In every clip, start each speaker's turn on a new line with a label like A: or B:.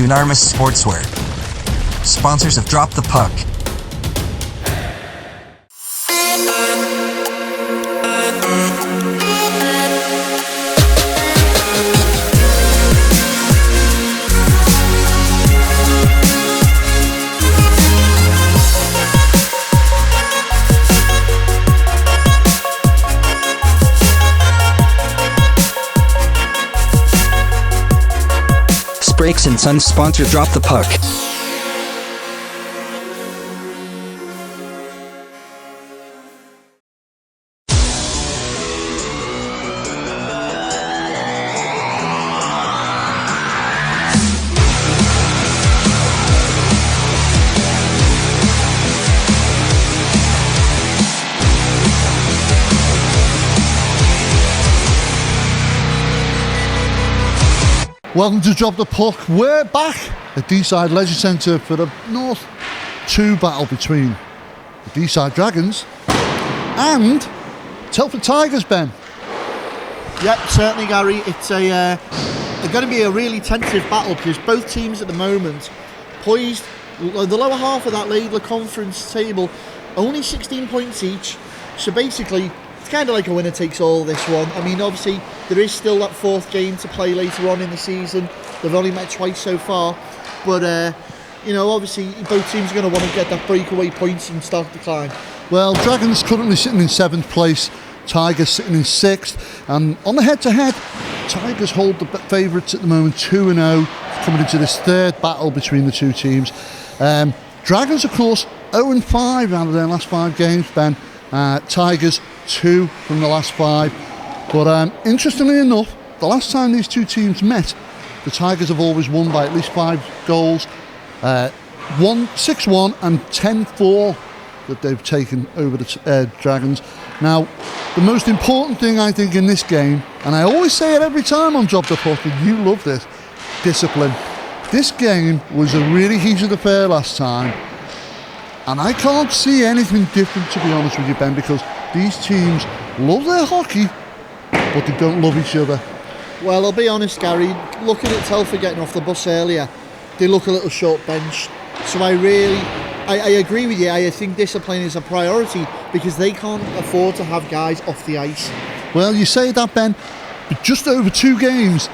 A: unanimous sportswear. Sponsors of Drop the Puck. Brakes and Sons sponsor Drop the Puck.
B: Welcome to Drop the Puck. We're back at Deeside Leisure Centre for the North 2 battle between the Deeside Dragons and Telford Tigers, Ben.
C: Yep, certainly, Gary. It's going to be a really tentative battle because both teams at the moment poised the lower half of that League Conference table, only 16 points each. So basically, it's kind of like a winner takes all, this one. I mean, obviously, there is still that fourth game to play later on in the season. They've only met twice so far. But, obviously, both teams are going to want to get that breakaway points and start the climb.
B: Well, Dragons currently sitting in 7th place, Tigers sitting in 6th. And on the head-to-head, Tigers hold the favourites at the moment, 2-0, coming into this third battle between the two teams. Dragons, of course, 0-5 out of their last 5 games, Ben. Tigers 2 from the last 5. But interestingly enough, the last time these two teams met, the Tigers have always won by at least 5 goals. 6-1 and 10-4 that they've taken over the Dragons. Now, the most important thing I think in this game, and I always say it every time on Drop the Puck, and you love this, discipline. This game was a really heated affair last time. And I can't see anything different, to be honest with you, Ben, because these teams love their hockey, but they don't love each other.
C: Well, I'll be honest, Gary, looking at Telford getting off the bus earlier, they look a little short-benched. So I agree with you. I think discipline is a priority because they can't afford to have guys off the ice.
B: Well, you say that, Ben, but just over 2 games,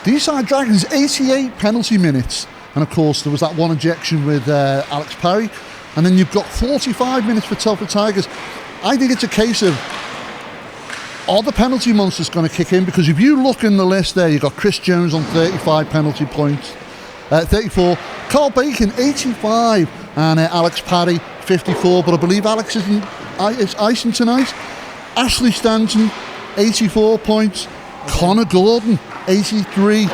B: Deeside Dragons 88 penalty minutes. And of course, there was that one ejection with Alex Parry. And then you've got 45 minutes for Telford Tigers. I think it's a case of, are the penalty monsters going to kick in? Because if you look in the list there, you've got Chris Jones on 35 penalty points, 34, Carl Bacon 85, and Alex Parry 54. But I believe Alex is icing tonight. Ashley Stanton 84 points, Connor Gordon 83,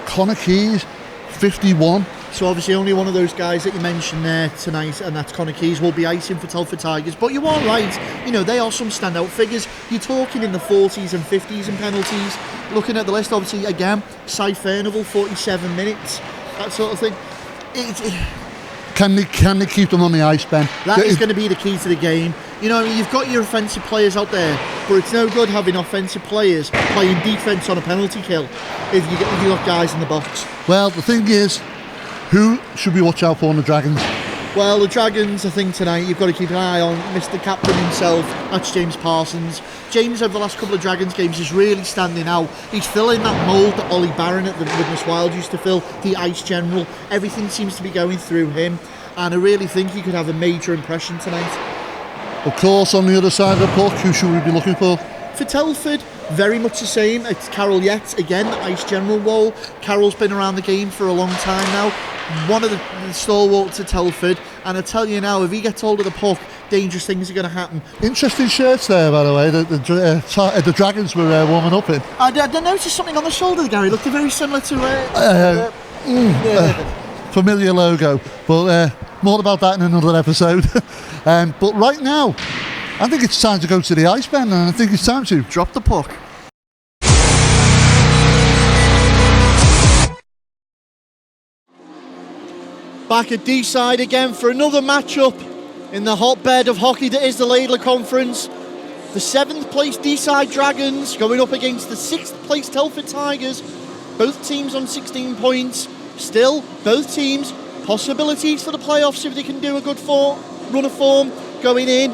B: Connor Keys 51.
C: So obviously only one of those guys that you mentioned there tonight, and that's Connor Keys, will be icing for Telford Tigers. But you are right, they are some standout figures. You're talking in the 40s and 50s in penalties. Looking at the list, obviously, again, Cy Furnival, 47 minutes, that sort of thing.
B: Can they keep them on the ice, Ben?
C: That is going to be the key to the game. You've got your offensive players out there, but it's no good having offensive players playing defence on a penalty kill if you got guys in the box.
B: Well, the thing is, who should we watch out for on the Dragons?
C: Well, the Dragons, I think tonight you've got to keep an eye on Mr. Captain himself. That's James Parsons. James, over the last couple of Dragons games, is really standing out. He's filling that mould that Ollie Barron at the Widnes Wild used to fill, the ice general. Everything seems to be going through him, and I really think he could have a major impression tonight.
B: Of course, on the other side of the puck, who should we be looking for?
C: For Telford, very much the same. It's Carroll Yates, again, the ice general role. Carroll's been around the game for a long time now. One of the stalwarts at Telford, and I tell you now, if he gets hold of the puck, dangerous things are going to happen.
B: Interesting shirts there, by the way, the Dragons were warming up in.
C: I noticed something on the shoulder, Gary. Looked very similar to
B: familiar logo, but more about that in another episode. But right now, I think it's time to go to the ice, Ben, and I think it's time to drop the puck.
C: Back at Deeside again for another matchup in the hotbed of hockey that is the Laidler Conference. The 7th place Deeside Dragons going up against the 6th place Telford Tigers. Both teams on 16 points. Still, both teams, possibilities for the playoffs if they can do a good run of form going in,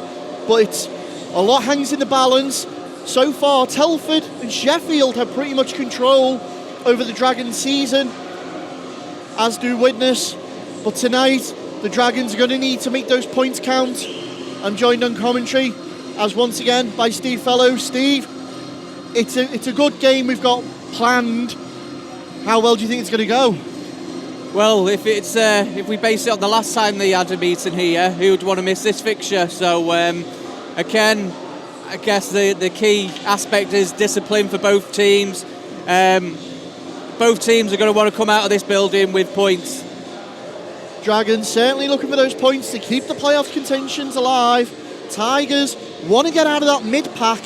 C: but it's a lot hangs in the balance. So far, Telford and Sheffield have pretty much control over the Dragons season, as do Widnes. But tonight, the Dragons are going to need to make those points count. I'm joined on commentary, as once again, by Steve Fellows. Steve, it's a good game we've got planned. How well do you think it's going to go?
D: Well, if we base it on the last time they had a meeting here, who would want to miss this fixture? So again, I guess the key aspect is discipline for both teams. Both teams are going to want to come out of this building with points.
C: Dragons certainly looking for those points to keep the playoff contentions alive. Tigers want to get out of that mid-pack.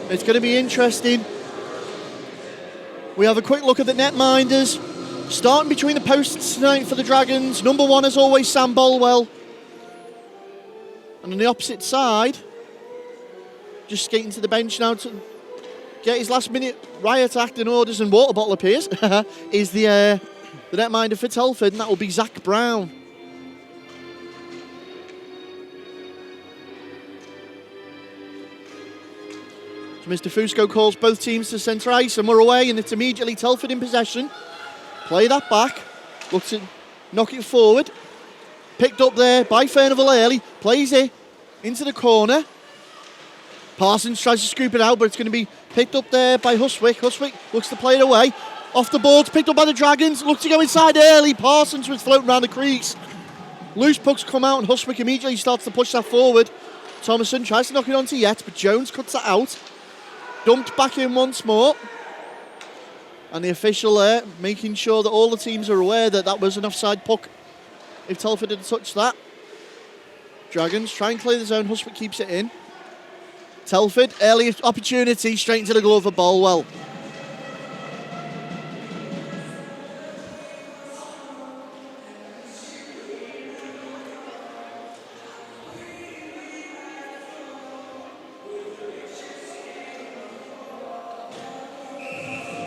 C: It's going to be interesting. We have a quick look at the netminders. Starting between the posts tonight for the Dragons. Number 1, as always, Sam Bolwell. And on the opposite side, just skating to the bench now to get his last-minute riot act and orders and water bottle appears, is the netminder for Telford, and that will be Zach Brown. So Mr. Fusco calls both teams to centre ice, and we're away, and it's immediately Telford in possession. Play that back, looks to knock it forward. Picked up there by Furnivall early, plays it into the corner. Parsons tries to scoop it out, but it's going to be picked up there by Huswick. Huswick looks to play it away. Off the boards, picked up by the Dragons, looks to go inside early. Parsons was floating around the crease. Loose pucks come out, and Huswick immediately starts to push that forward. Thomason tries to knock it onto Yet, but Jones cuts that out. Dumped back in once more. And the official there making sure that all the teams are aware that that was an offside puck if Telford had touched that. Dragons try and clear the zone. Huswick keeps it in. Telford, early opportunity, straight into the glove of Bolwell.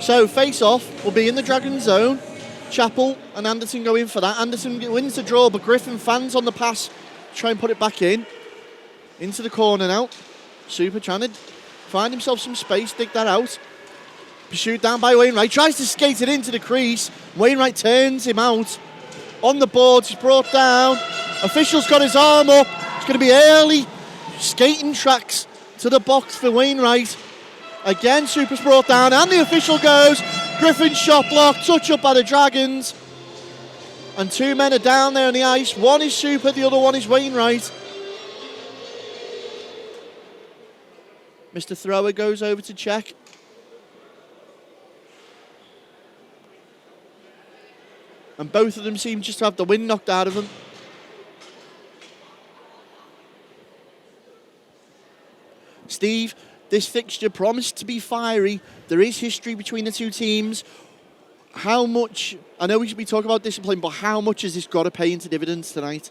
C: So face-off will be in the Dragon zone. Chappell and Anderson go in for that. Anderson wins the draw, but Griffin fans on the pass, try and put it back in. Into the corner now. Super trying to find himself some space, dig that out. Pursued down by Wainwright. Tries to skate it into the crease. Wainwright turns him out. On the boards, he's brought down. Official's got his arm up. It's going to be early skating tracks to the box for Wainwright. Again, Super's brought down, and the official goes. Griffin's shot blocked, touch up by the Dragons. And 2 men are down there on the ice. One is Super, the other one is Wainwright. Mr. Thrower goes over to check. And both of them seem just to have the wind knocked out of them. Steve, this fixture promised to be fiery. There is history between the two teams. How much, I know we should be talking about discipline, but how much has this got to pay into dividends tonight?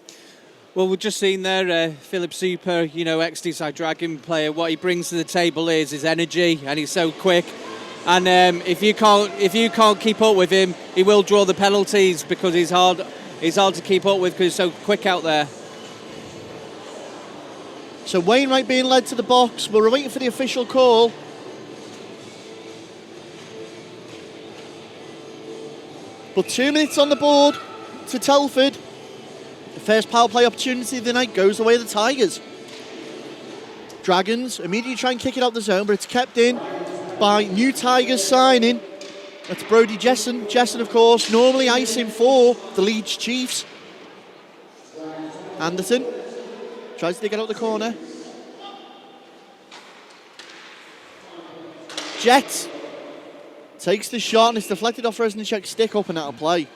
D: Well, we've just seen there, Philip Super, ex-Deeside Dragon player, what he brings to the table is his energy, and he's so quick. And if you can't keep up with him, he will draw the penalties because he's hard to keep up with because he's so quick out there.
C: So Wainwright being led to the box. We're waiting for the official call. But 2 minutes on the board to Telford. The first power play opportunity of the night goes the way of the Tigers. Dragons immediately try and kick it out the zone, but it's kept in by new Tigers signing. That's Brody Jessen. Jessen, of course, normally icing for the Leeds Chiefs. Anderson tries to get out the corner. Jet takes the shot and it's deflected off Resnicek's stick up and out of play.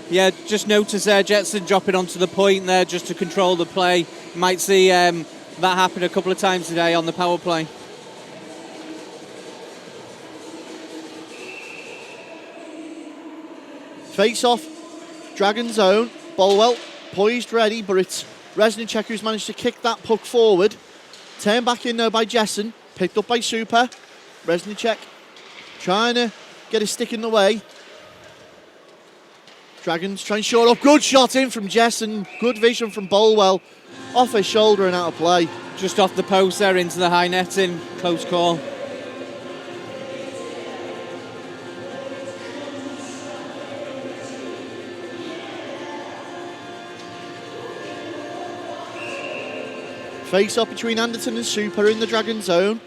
D: Yeah, just notice there Jetson dropping onto the point there just to control the play. You might see that happen a couple of times today on the power play.
C: Face off. Dragon zone, Bolwell poised ready, but it's Resnicek who's managed to kick that puck forward. Turned back in now by Jessen, picked up by Super. Resnicek trying to get his stick in the way. Dragons trying to short up. Good shot in from Jessen. Good vision from Bolwell. Off his shoulder and out of play.
D: Just off the post there into the high netting. Close call.
C: Face up between Anderton and Super in the Dragon zone.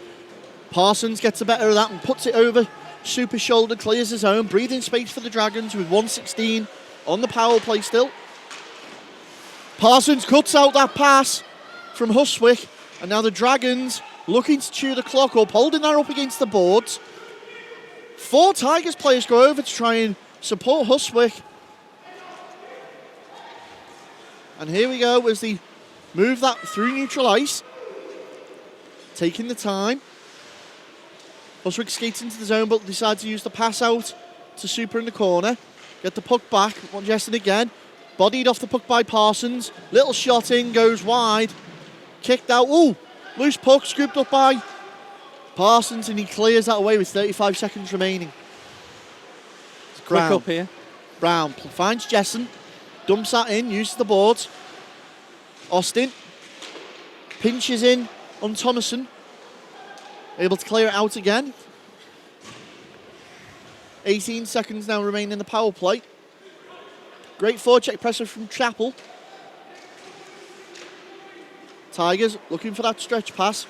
C: Parsons gets the better of that and puts it over Super's shoulder, clears his own. Breathing space for the Dragons with 1:16 on the power play still. Parsons cuts out that pass from Huswick, and now the Dragons looking to chew the clock up, holding that up against the boards. 4 Tigers players go over to try and support Huswick. And here we go as they move that through neutral ice. Taking the time. Huswick skates into the zone but decides to use the pass out to Super in the corner. Get the puck back. One Jessen again. Bodied off the puck by Parsons. Little shot in, goes wide. Kicked out. Ooh! Loose puck scooped up by Parsons, and he clears that away with 35 seconds remaining.
D: It's quick up here.
C: Brown finds Jessen. Dumps that in, uses the boards. Austin pinches in on Thomason. Able to clear it out again. 18 seconds now remain in the power play. Great forecheck pressure from Chappell. Tigers looking for that stretch pass.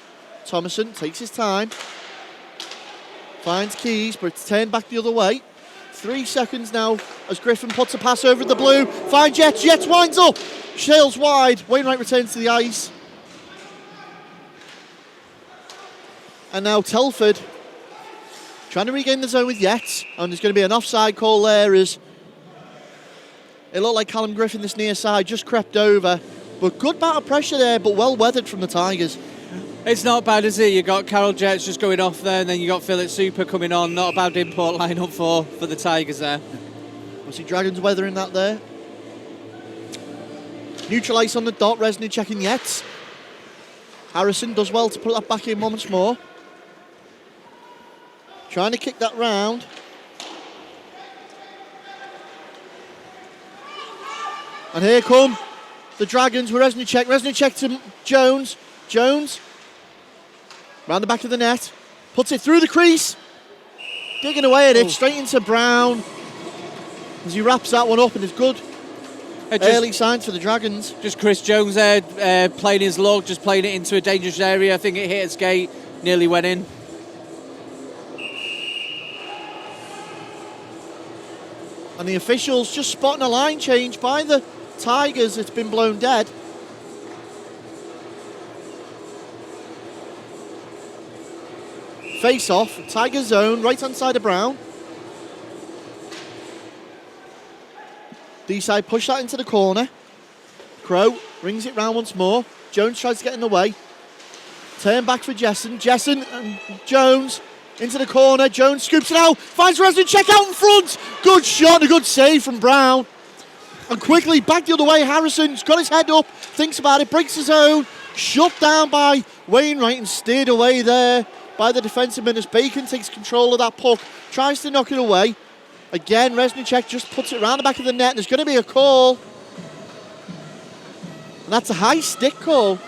C: Thomason takes his time. Finds Keys, but it's turned back the other way. 3 seconds now as Griffin puts a pass over the blue. Finds Jets. Jets winds up. Sails wide. Wainwright returns to the ice. And now Telford trying to regain the zone with Yates. And there's going to be an offside call there as it looked like Callum Griffin, this near side, just crept over. But good amount of pressure there, but well weathered from the Tigers.
D: It's not bad, is it? You got Carol Jets just going off there, and then you got Philip Super coming on. Not a bad import lineup for the Tigers there.
C: Obviously Dragons weathering that there. Neutral ice on the dot, Resnick checking Yates. Harrison does well to put that back in once more. Trying to kick that round. And here come the Dragons with Resnick. Resnick to Jones. Jones round the back of the net. Puts it through the crease. Digging away at it. Straight into Brown. As he wraps that one up, and it's good. Early signs for the Dragons.
D: Just Chris Jones there playing his luck, just playing it into a dangerous area. I think it hit his gate, nearly went in.
C: And the officials just spotting a line change by the Tigers. It's been blown dead. Face off, Tiger zone, right hand side of Brown. Deeside push that into the corner. Crow rings it round once more. Jones tries to get in the way. Turn back for Jessen. Jessen and Jones into the corner. Jones scoops it out. Finds Resnick, check out in front. Good shot, a good save from Brown. And quickly back the other way. Harrison's got his head up, thinks about it, breaks his own. Shut down by Wainwright and steered away there by the defenseman as Bacon takes control of that puck. Tries to knock it away. Again, Resnick just puts it around the back of the net. There's going to be a call. And that's a high stick call.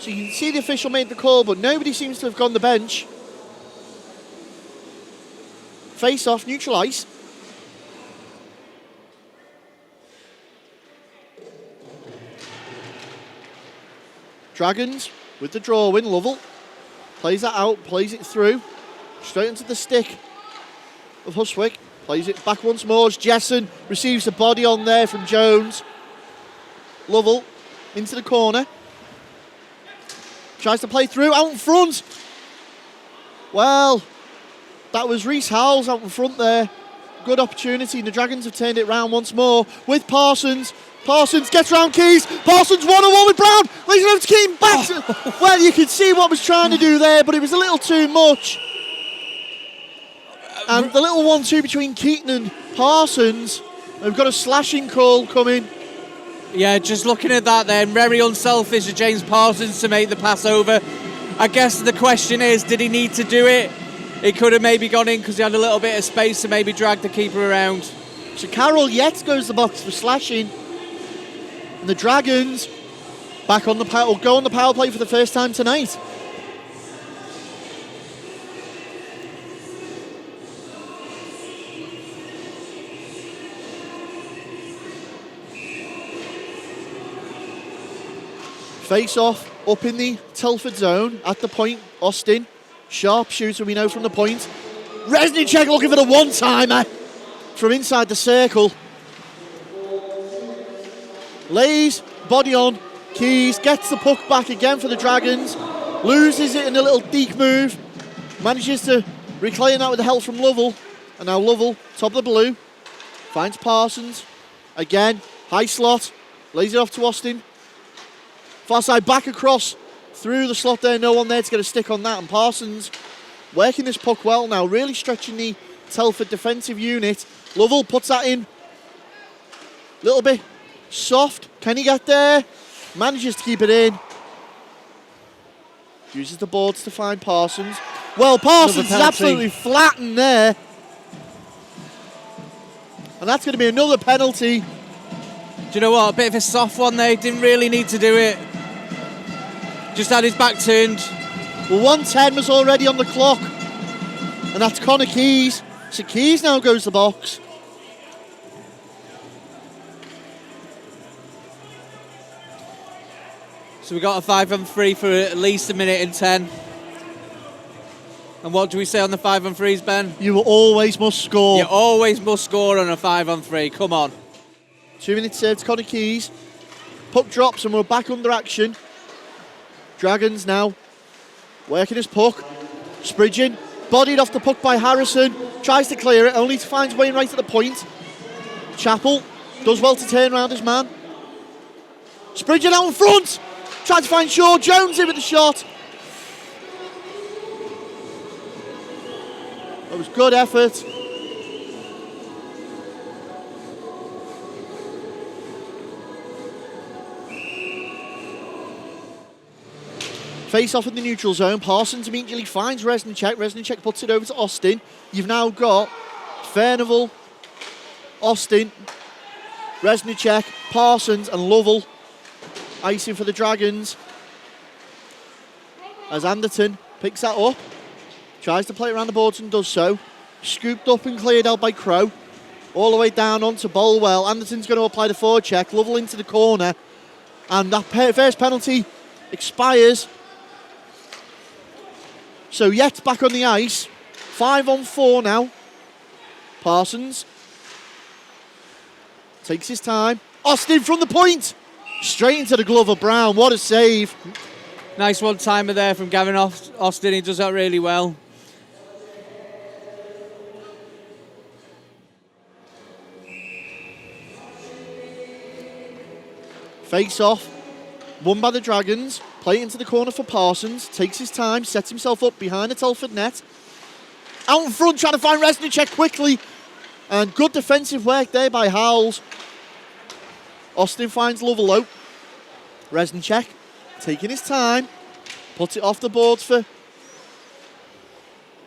C: So you can see the official made the call, but nobody seems to have gone the bench. Face off, neutral ice. Dragons with the draw win. Lovell plays that out, plays it through, straight into the stick of Huswick. Plays it back once more as Jessen receives the body on there from Jones. Lovell into the corner. Tries to play through, out in front. Well, that was Reese Howells out in front there. Good opportunity, and the Dragons have turned it round once more with Parsons. Parsons gets round Keys. Parsons 1-on-1 with Brown. Lays it over to Keaton. Back to, well, you could see what was trying to do there, but it was a little too much. And the little 1-2 between Keaton and Parsons. They've got a slashing call coming.
D: Yeah, just looking at that then, very unselfish of James Parsons to make the pass over. I guess the question is, did he need to do it? He could have maybe gone in because he had a little bit of space to maybe drag the keeper around.
C: So Carroll yet goes to the box for slashing. And the Dragons back on the go on the power play for the first time tonight. Face off up in the Telford zone at the point. Austin, sharp shooter we know from the point. Reznicek looking for the one-timer from inside the circle. Lays body on. Keys gets the puck back again for the Dragons. Loses it in a little deke move. Manages to reclaim that with the help from Lovell. And now Lovell, top of the blue. Finds Parsons. Again, high slot. Lays it off to Austin. Far side back across through the slot there. No one there to get a stick on that. And Parsons working this puck well now. Really stretching the Telford defensive unit. Lovell puts that in. Little bit soft. Can he get there? Manages to keep it in. Uses the boards to find Parsons. Well, Parsons is absolutely flattened there. And that's going to be another penalty.
D: Do you know what? A bit of a soft one there. Didn't really need to do it. Just had his back turned.
C: Well, 1:10 was already on the clock. And that's Connor Keys. So Keys now goes to the box.
D: So we got a 5-on-3 for at least a minute and 10. And what do we say on the 5-on-3s, Ben?
C: You always must score.
D: You always must score on a 5-on-3. Come on.
C: 2 minutes served to Connor Keys. Puck drops and we're back under action. Dragons now working his puck. Spridgen, bodied off the puck by Harrison. Tries to clear it, only to find Wainwright at the point. Chappell does well to turn around his man. Spridgen out in front. Tries to find Shaw. Jones in with the shot. That was good effort. Face off in the neutral zone. Parsons immediately finds Reznicek. Reznicek puts it over to Austin. You've now got Furnival, Austin, Reznicek, Parsons and Lovell icing for the Dragons. As Anderton picks that up. Tries to play it around the boards and does so. Scooped up and cleared out by Crow. All the way down onto Bolwell. Anderton's going to apply the forecheck. Lovell into the corner. And that first penalty expires. So Yet's back on the ice. 5-on-4 now. Parsons takes his time. Austin from the point. Straight into the glove of Brown. What a save.
D: Nice one-timer there from Gavin Austin. He does that really well.
C: Face off. Won by the Dragons. Play it into the corner for Parsons. Takes his time. Sets himself up behind the Telford net. Out in front, trying to find Reznicek quickly. And good defensive work there by Howells. Austin finds Lovell. Reznicek taking his time. Puts it off the boards for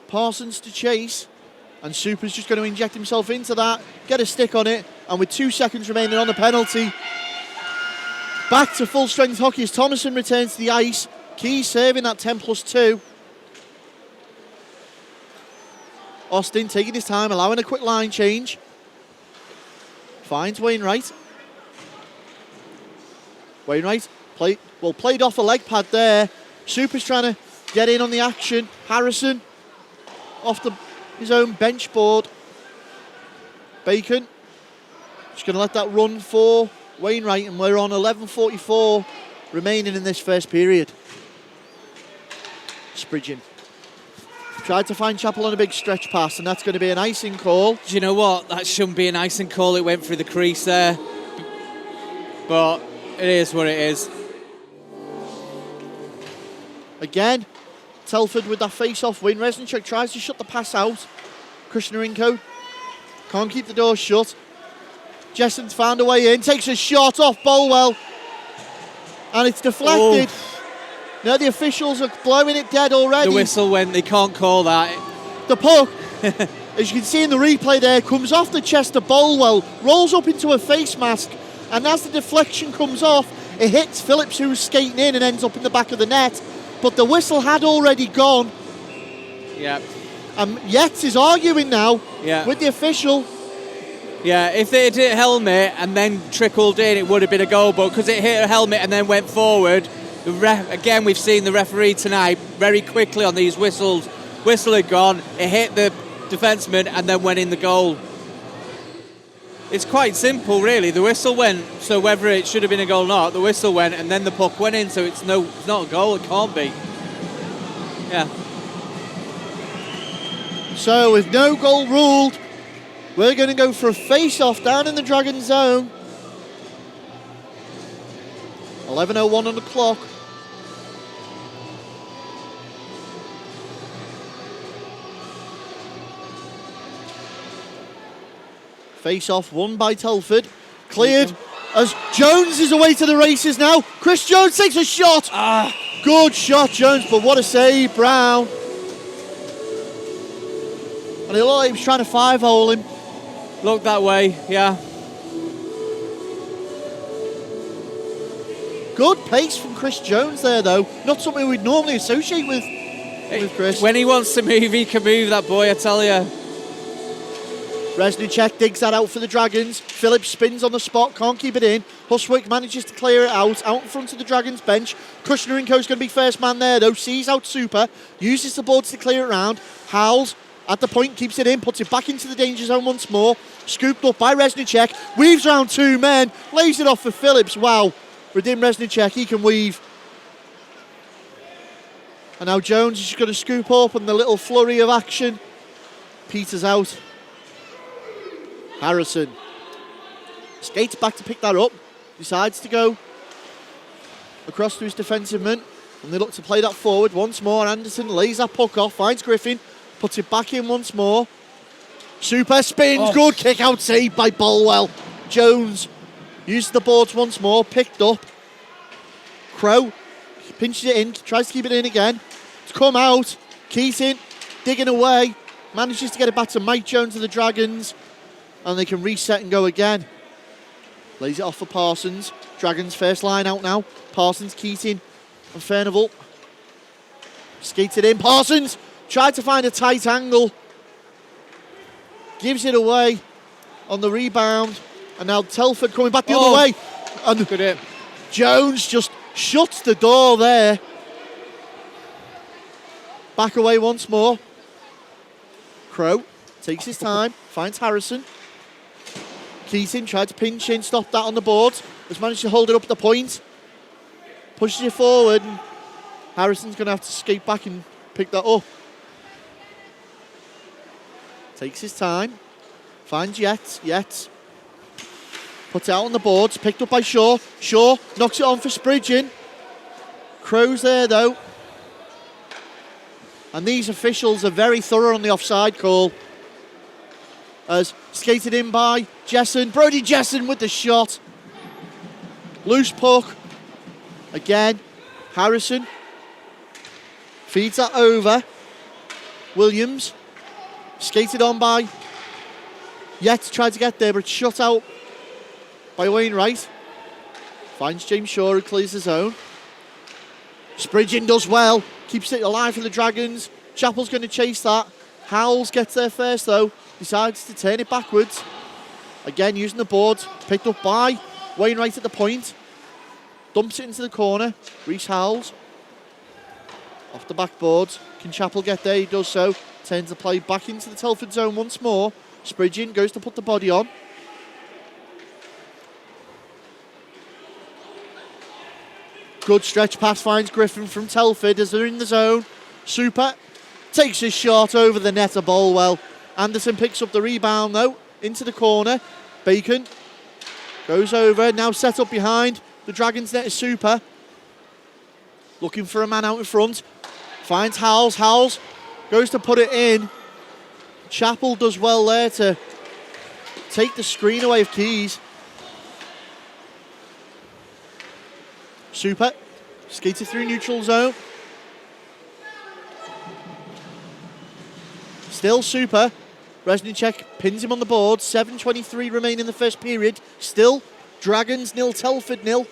C: Parsons to chase. And Super's just going to inject himself into that. Get a stick on it. And with 2 seconds remaining on the penalty. Back to full strength hockey as Thomason returns to the ice. Keys serving that 10+2. Austin taking his time, allowing a quick line change. Finds Wainwright. Wainwright played off a leg pad there. Super's trying to get in on the action. Harrison off his own bench board. Bacon just going to let that run for Wainwright, and we're on 11:44 remaining in this first period. Spridgen tried to find Chappell on a big stretch pass, and that's going to be an icing call.
D: Do you know what? That shouldn't be an icing call. It went through the crease there. But it is what it is.
C: Again, Telford with that face-off win. Reznicek tries to shut the pass out. Krishnarenko can't keep the door shut. Jesson's found a way in, takes a shot off Bolwell, and it's deflected. No, the officials are blowing it dead already.
D: The whistle went, they can't call that.
C: The puck, as you can see in the replay there, comes off the chest of Bolwell, rolls up into a face mask, and as the deflection comes off, it hits Phillips, who's skating in, and ends up in the back of the net. But the whistle had already gone.
D: Yeah.
C: Yates is arguing now
D: Yeah.
C: with the official.
D: Yeah, if it hit a helmet and then trickled in, it would have been a goal, but because it hit a helmet and then went forward, again, we've seen the referee tonight very quickly on these whistles. Whistle had gone, it hit the defenseman and then went in the goal. It's quite simple, really. The whistle went, so whether it should have been a goal or not, the whistle went and then the puck went in, so it's not a goal, it can't be. Yeah. So
C: with no goal ruled, we're going to go for a face-off down in the Dragon zone. 11:01 on the clock. Face-off won by Telford. Cleared as Jones is away to the races now. Chris Jones takes a shot. Good shot, Jones, but what a save, Brown. And it looked like he was trying to five-hole him.
D: Looked that way, yeah.
C: Good pace from Chris Jones there, though. Not something we'd normally associate with Chris.
D: When he wants to move, he can move, that boy, I tell you.
C: Reznicek digs that out for the Dragons. Phillips spins on the spot, can't keep it in. Huswick manages to clear it out in front of the Dragons bench. Kushnerenko's going to be first man there, though. Sees out Super, uses the boards to clear it round. Howells at the point, keeps it in, puts it back into the danger zone once more. Scooped up by Reznicek, weaves around two men, lays it off for Phillips. Wow, Radim Reznicek, he can weave. And now Jones is just going to scoop up and the little flurry of action. Peters out. Harrison skates back to pick that up, decides to go across to his defensive man, and they look to play that forward once more. Anderson lays that puck off, finds Griffin, puts it back in once more. Super spins, good kick out save by Bolwell. Jones uses the boards once more, picked up. Crow pinches it in, tries to keep it in again. It's come out, Keating digging away, manages to get it back to Mike Jones of the Dragons, and they can reset and go again. Lays it off for Parsons. Dragons first line out now. Parsons, Keating and Furnival. Skates it in. Parsons tried to find a tight angle. Gives it away on the rebound. And now Telford coming back the other way. And
D: look at it.
C: Jones just shuts the door there. Back away once more. Crow takes his time. Finds Harrison. Keating tried to pinch in, stop that on the boards. Has managed to hold it up at the point. Pushes it forward. And Harrison's going to have to skate back and pick that up. Takes his time. Finds Yates. Puts it out on the boards. Picked up by Shaw. Shaw knocks it on for Spridgen. Crow's there though. And these officials are very thorough on the offside call. As skated in by Jesson. Brody Jesson with the shot. Loose puck. Again. Harrison. Feeds that over. Williams. Skated on by Yates. Tried to get there, but it's shut out by Wainwright. Finds James Shaw, who clears the zone. Spridgen does well. Keeps it alive for the Dragons. Chappell's going to chase that. Howells gets there first, though. Decides to turn it backwards. Again, using the boards. Picked up by Wainwright at the point. Dumps it into the corner. Reece Howells. Off the backboards. Can Chappell get there? He does so. Turns the play back into the Telford zone once more. Spridgen goes to put the body on. Good stretch pass finds Griffin from Telford as they're in the zone. Super takes his shot over the net of Bolwell. Anderson picks up the rebound though, into the corner. Bacon goes over, now set up behind the Dragons net is Super. Looking for a man out in front. Finds Howells. Howells goes to put it in. Chappell does well there to take the screen away of Keys. Super. Skated through neutral zone. Still Super. Reznicek pins him on the board. 7:23 remain in the first period. Still Dragons 0, Telford 0.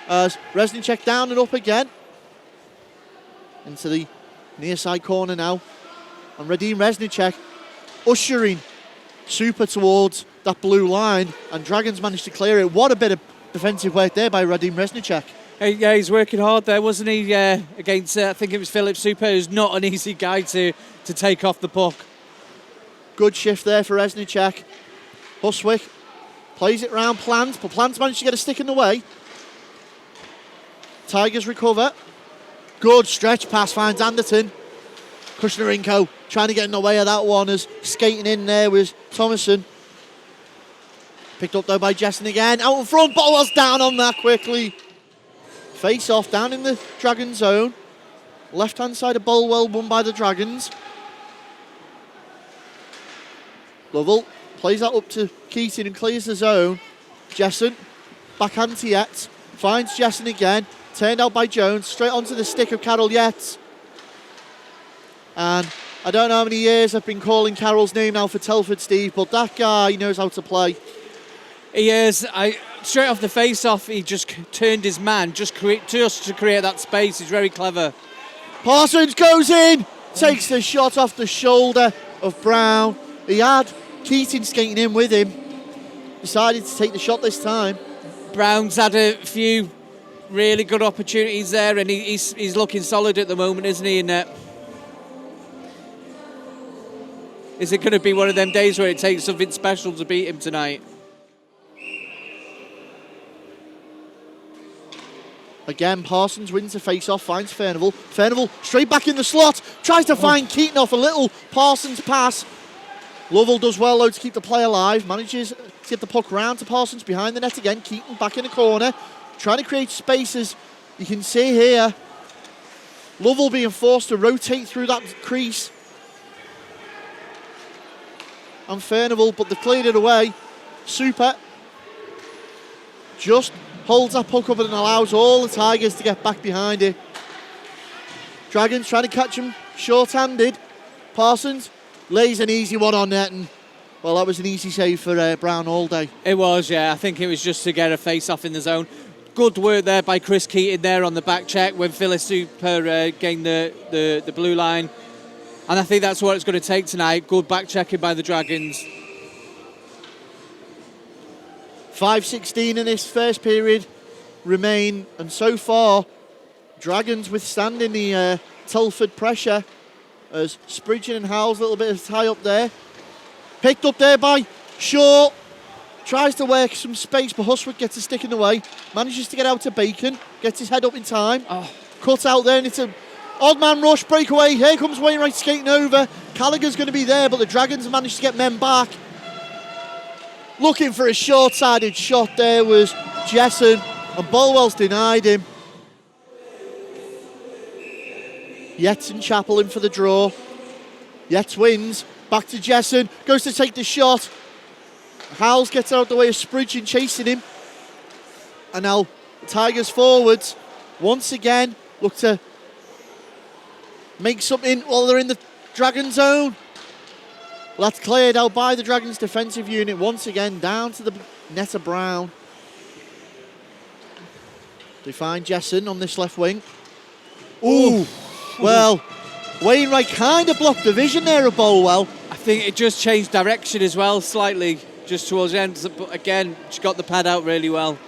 C: As Reznicek down and up again. Into the near side corner now. And Radim Reznicek ushering Super towards that blue line. And Dragons managed to clear it. What a bit of defensive work there by Radim Reznicek.
D: Yeah, he's working hard there, wasn't he? Against, I think it was Philip Super, who's not an easy guy to take off the puck.
C: Good shift there for Reznicek. Huswick plays it round Plant, but Plant's managed to get a stick in the way. Tigers recover. Good stretch pass, finds Anderton. Kushnarenko trying to get in the way of that one as skating in there was Thomason. Picked up though by Jessen again. Out in front, Bolwell's down on that quickly. Face off down in the Dragon zone. Left hand side of Bolwell won by the Dragons. Lovell plays that up to Keating and clears the zone. Jessen, backhand to Yates. Finds Jessen again. Turned out by Jones. Straight onto the stick of Carol Yates. And I don't know how many years I've been calling Carroll's name now for Telford, Steve, but that guy knows how to play.
D: He is. Straight off the face-off, he just turned his man just to create that space. He's very clever.
C: Parsons goes in, takes the shot off the shoulder of Brown. He had Keating skating in with him. Decided to take the shot this time.
D: Brown's had a few really good opportunities there, and he's looking solid at the moment, isn't he? And is it going to be one of them days where it takes something special to beat him tonight?
C: Again, Parsons wins a face-off, finds Furnival. Furnival straight back in the slot, tries to find Keaton off a little Parsons pass. Lovell does well though to keep the play alive, manages to get the puck round to Parsons behind the net again. Keaton back in the corner, trying to create spaces. You can see here, Lovell being forced to rotate through that crease. And Furnival, but they've cleared it away. Super just holds that puck up and allows all the Tigers to get back behind it. Dragons trying to catch him short-handed. Parsons lays an easy one on net, and well, that was an easy save for Brown all day.
D: It was, yeah. I think it was just to get a face-off in the zone. Good work there by Chris Keating there on the back check when Phyllis Super gained the blue line. And I think that's what it's going to take tonight. Good back checking by the Dragons.
C: 5:16 in this first period remain, and so far Dragons withstanding the Telford pressure as Spridgen and Howell's a little bit of tie up there. Picked up there by Shaw. Tries to work some space, but Huswick gets a stick in the way. Manages to get out to Bacon. Gets his head up in time. Cut out there, and it's an odd man rush breakaway. Here comes Wainwright skating over. Gallagher's going to be there, but the Dragons managed to get men back. Looking for a short-sided shot there was Jessen, and Bolwell's denied him. Yates and Chappell in for the draw. Yates wins. Back to Jessen. Goes to take the shot. Howells gets out of the way of Spridgen chasing him. And now the Tigers forwards once again look to make something while they're in the Dragon zone. Well, that's cleared out by the Dragons defensive unit once again down to the net of Brown. They find Jessen on this left wing. Ooh, well, Wainwright kind of blocked the vision there of Bolwell.
D: I think it just changed direction as well slightly just towards the end, but again, she got the pad out really well.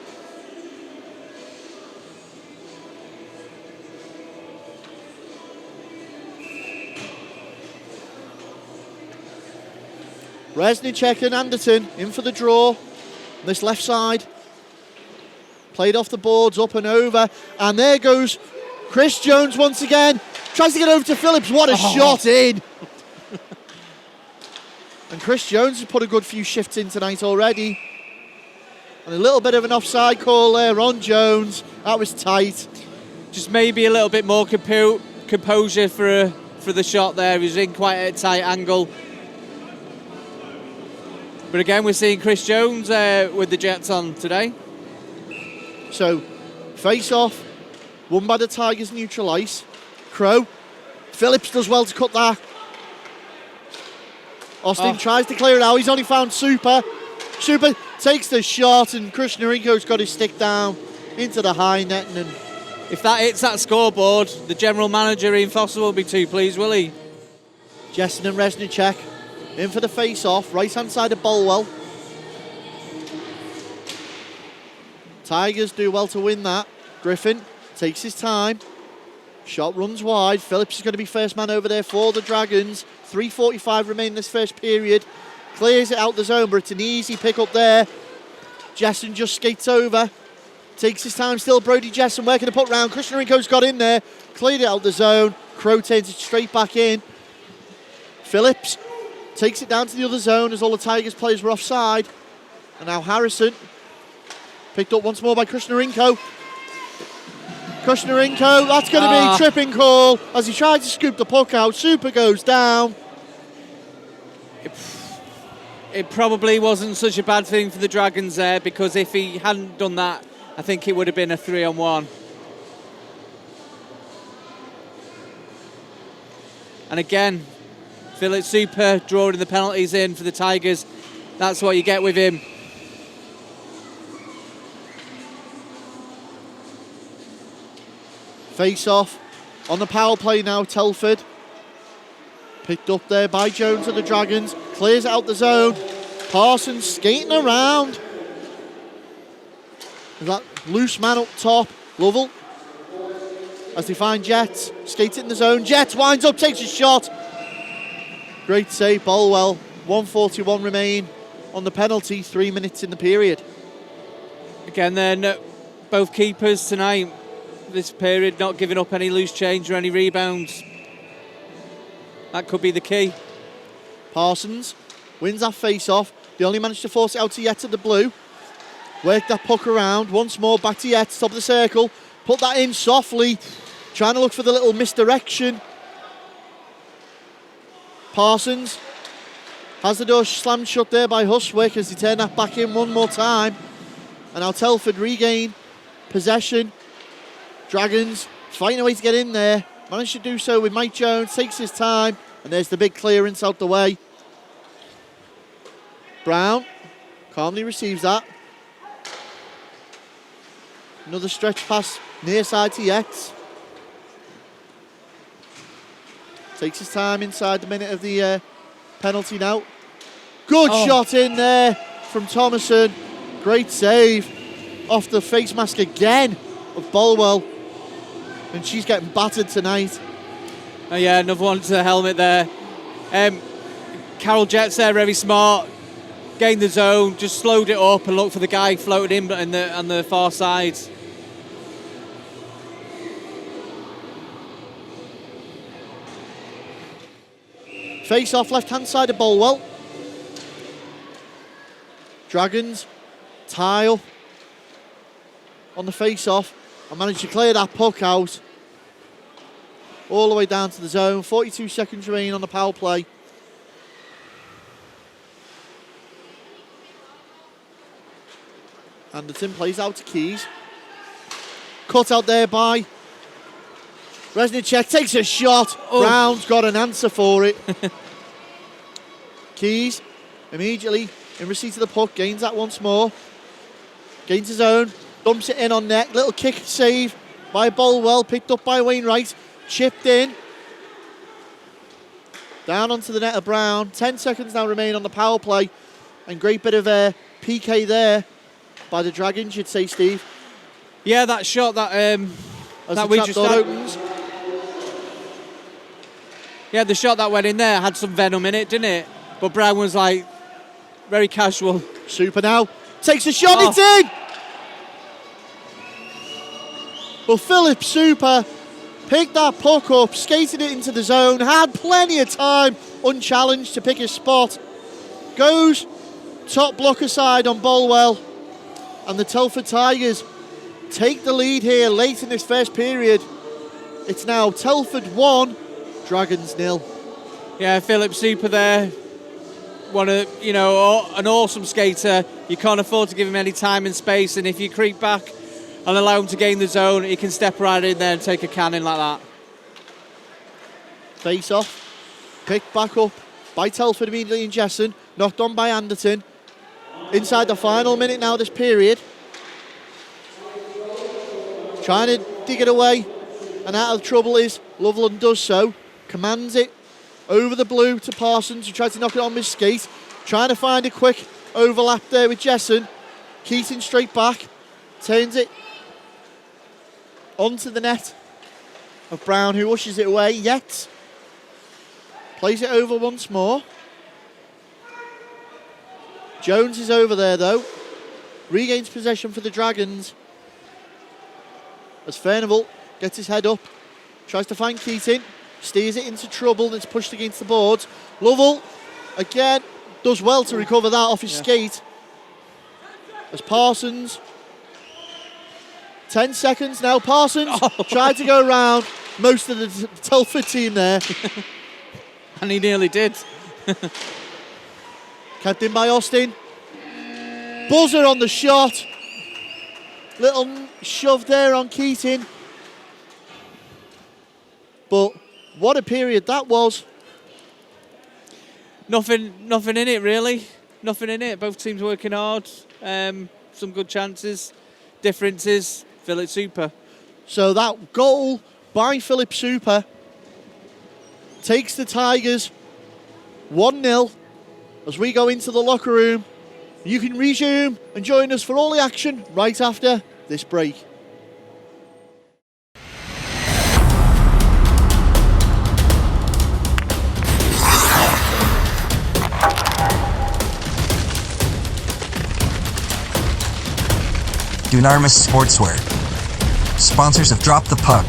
C: Reznicek and Anderton in for the draw. This left side. Played off the boards, up and over. And there goes Chris Jones once again. Tries to get over to Phillips. What a shot in. And Chris Jones has put a good few shifts in tonight already. And a little bit of an offside call there on Jones. That was tight.
D: Just maybe a little bit more composure for the shot there. He was in quite a tight angle. But again, we're seeing Chris Jones with the Jets on today.
C: So, face off, won by the Tigers, neutral ice. Crow. Phillips does well to cut that. Austin tries to clear it out. He's only found Super. Super takes the shot, and Krishnarenko's got his stick down into the high net. And
D: if that hits that scoreboard, the general manager, Ian Foster, will be too pleased, will he?
C: Jessen and Resnicek in for the face-off, right-hand side of Bolwell. Tigers do well to win that. Griffin takes his time. Shot runs wide. Phillips is going to be first man over there for the Dragons. 3:45 remain in this first period. Clears it out the zone, but it's an easy pick up there. Jessen just skates over. Takes his time still. Brody Jessen working to put round. Krishnarenko's got in there. Cleared it out the zone. Crow turns it straight back in. Phillips takes it down to the other zone as all the Tigers players were offside. And now Harrison picked up once more by Krishnarenko. Krishnarenko, that's going to be tripping call as he tried to scoop the puck out. Super goes down.
D: It probably wasn't such a bad thing for the Dragons there, because if he hadn't done that, I think it would have been a 3-on-1. And again, Philip Super drawing the penalties in for the Tigers. That's what you get with him.
C: Face off on the power play now, Telford. Picked up there by Jones of the Dragons. Clears out the zone. Parsons skating around. That loose man up top. Lovell. As they find Jets. Skates it in the zone. Jets winds up, takes a shot. Great save, Bolwell. 1:41 remain on the penalty. 3 minutes in the period.
D: Again then, both keepers tonight, this period, not giving up any loose change or any rebounds. That could be the key.
C: Parsons wins that face-off. They only managed to force it out to Yates at the blue. Work that puck around. Once more back to Yates, top of the circle. Put that in softly. Trying to look for the little misdirection. Parsons has the door slammed shut there by Huswick as they turn that back in one more time. And now Telford regain possession. Dragons fighting a way to get in there. Managed to do so with Mike Jones. Takes his time. And there's the big clearance out the way. Brown calmly receives that. Another stretch pass near side to Yates. Takes his time inside the minute of the penalty now. Good shot in there from Thomason. Great save off the face mask again of Bolwell. And she's getting battered tonight.
D: Oh yeah, another one to the helmet there. Carol Jets there, very smart. Gained the zone, just slowed it up and looked for the guy floating in on the far side.
C: Face off left hand side of Bolwell. Dragons tile on the face off and managed to clear that puck out all the way down to the zone. 42 seconds remaining on the power play. Anderton plays out to Keys. Cut out there by Resnicek, takes a shot. Brown's got an answer for it. Keys immediately in receipt of the puck, gains that once more. Gains his own, dumps it in on net. Little kick save by Bolwell, picked up by Wainwright. Chipped in. Down onto the net of Brown. 10 seconds now remain on the power play. And great bit of PK there by the Dragons, you'd say, Steve.
D: Yeah, that shot that
C: As
D: we
C: the
D: just
C: trapdoor
D: had.
C: opens.
D: Yeah, the shot that went in there had some venom in it, didn't it? But Brown was like very casual.
C: Super now. Takes a shot, it's in! Well, Philip Super picked that puck up, skated it into the zone, had plenty of time, unchallenged, to pick his spot. Goes top blocker side on Bolwell. And the Telford Tigers take the lead here late in this first period. It's now Telford 1, Dragons 0.
D: Yeah, Philip Super there. an awesome skater. You can't afford to give him any time and space, and if you creep back and allow him to gain the zone, he can step right in there and take a cannon like that.
C: Face off. Picked back up by Telford immediately in Jessen. Knocked on by Anderton. Inside the final minute now this period. Trying to dig it away. And out of trouble is Loveland does so. Commands it over the blue to Parsons, who tried to knock it on with skate. Trying to find a quick overlap there with Jessen. Keating straight back. Turns it onto the net of Brown, who ushes it away yet. Plays it over once more. Jones is over there though. Regains possession for the Dragons. As Furnival gets his head up. Tries to find Keating. Steers it into trouble and it's pushed against the boards. Lovell, again, does well to recover that off his skate. As Parsons. 10 seconds now. Parsons tried to go around most of the Telford team there.
D: And he nearly did.
C: Kept in by Austin. Buzzer on the shot. Little shove there on Keating. But what a period that was.
D: Nothing in it really. Nothing in it. Both teams working hard. Some good chances. Differences. Philip Super.
C: So that goal by Philip Super takes the Tigers 1-0 as we go into the locker room. You can resume and join us for all the action right after this break.
A: Dunamis Sportswear. Sponsors have dropped the puck.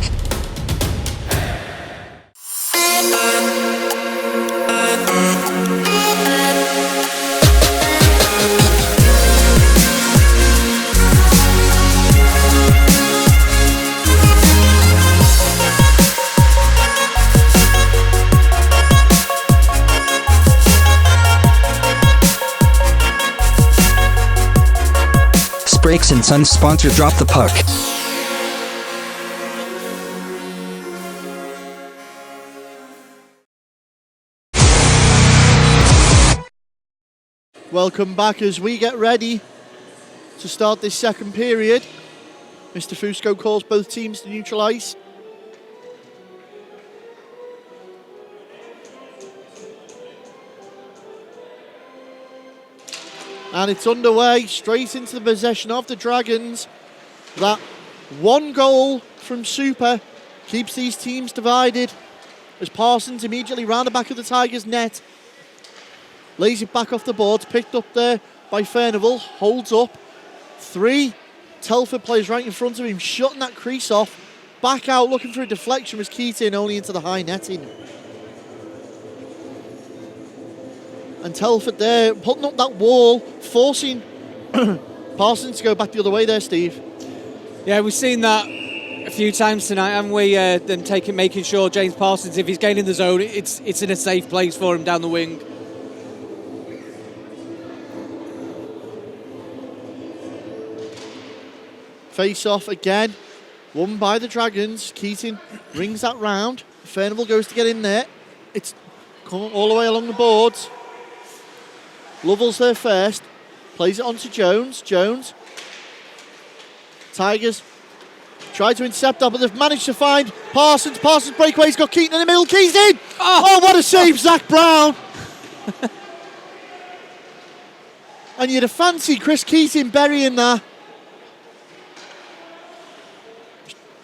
A: Brakes and Sons sponsor Drop the Puck.
C: Welcome back as we get ready to start this second period. Mr. Fusco calls both teams to neutral ice. And it's underway, straight into the possession of the Dragons. That one goal from Super keeps these teams divided as Parsons immediately round the back of the Tigers' net. Lays it back off the boards, picked up there by Furnival, holds up. 3 Telford players right in front of him, shutting that crease off. Back out, looking for a deflection, was Keating only into the high netting. And Telford there, putting up that wall, forcing Parsons to go back the other way there, Steve.
D: Yeah, we've seen that a few times tonight, haven't we? Them making sure James Parsons, if he's gaining the zone, it's in a safe place for him down the wing.
C: Face off again, won by the Dragons. Keating rings that round. Furnival goes to get in there. It's coming all the way along the boards. Lovell's there first. Plays it on to Jones. Jones. Tigers try to intercept that, but they've managed to find Parsons. Parsons breakaway. He's got Keating in the middle. Keating! Oh, what a save, Zach Brown! And you'd have fancied Chris Keating burying that.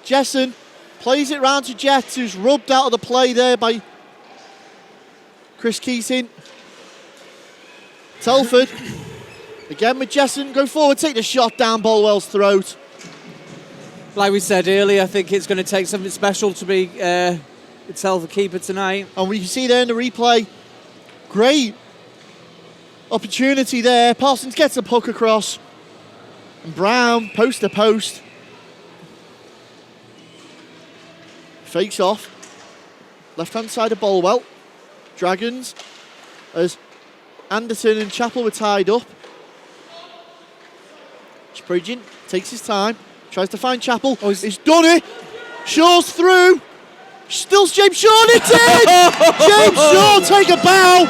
C: Jessen plays it round to Jets, who's rubbed out of the play there by Chris Keating. Telford, again with Jessen, go forward, take the shot down Bolwell's throat.
D: Like we said earlier, I think it's going to take something special to be the Telford keeper tonight.
C: And we can see there in the replay, great opportunity there. Parsons gets the puck across. And Brown, post to post. Fakes off. Left-hand side of Bolwell. Dragons as Anderton and Chappell were tied up. Spridgen takes his time, tries to find Chappell. Oh, he's done it. Shaw's through. Still James Shaw, and it's in! James Shaw, take a bow.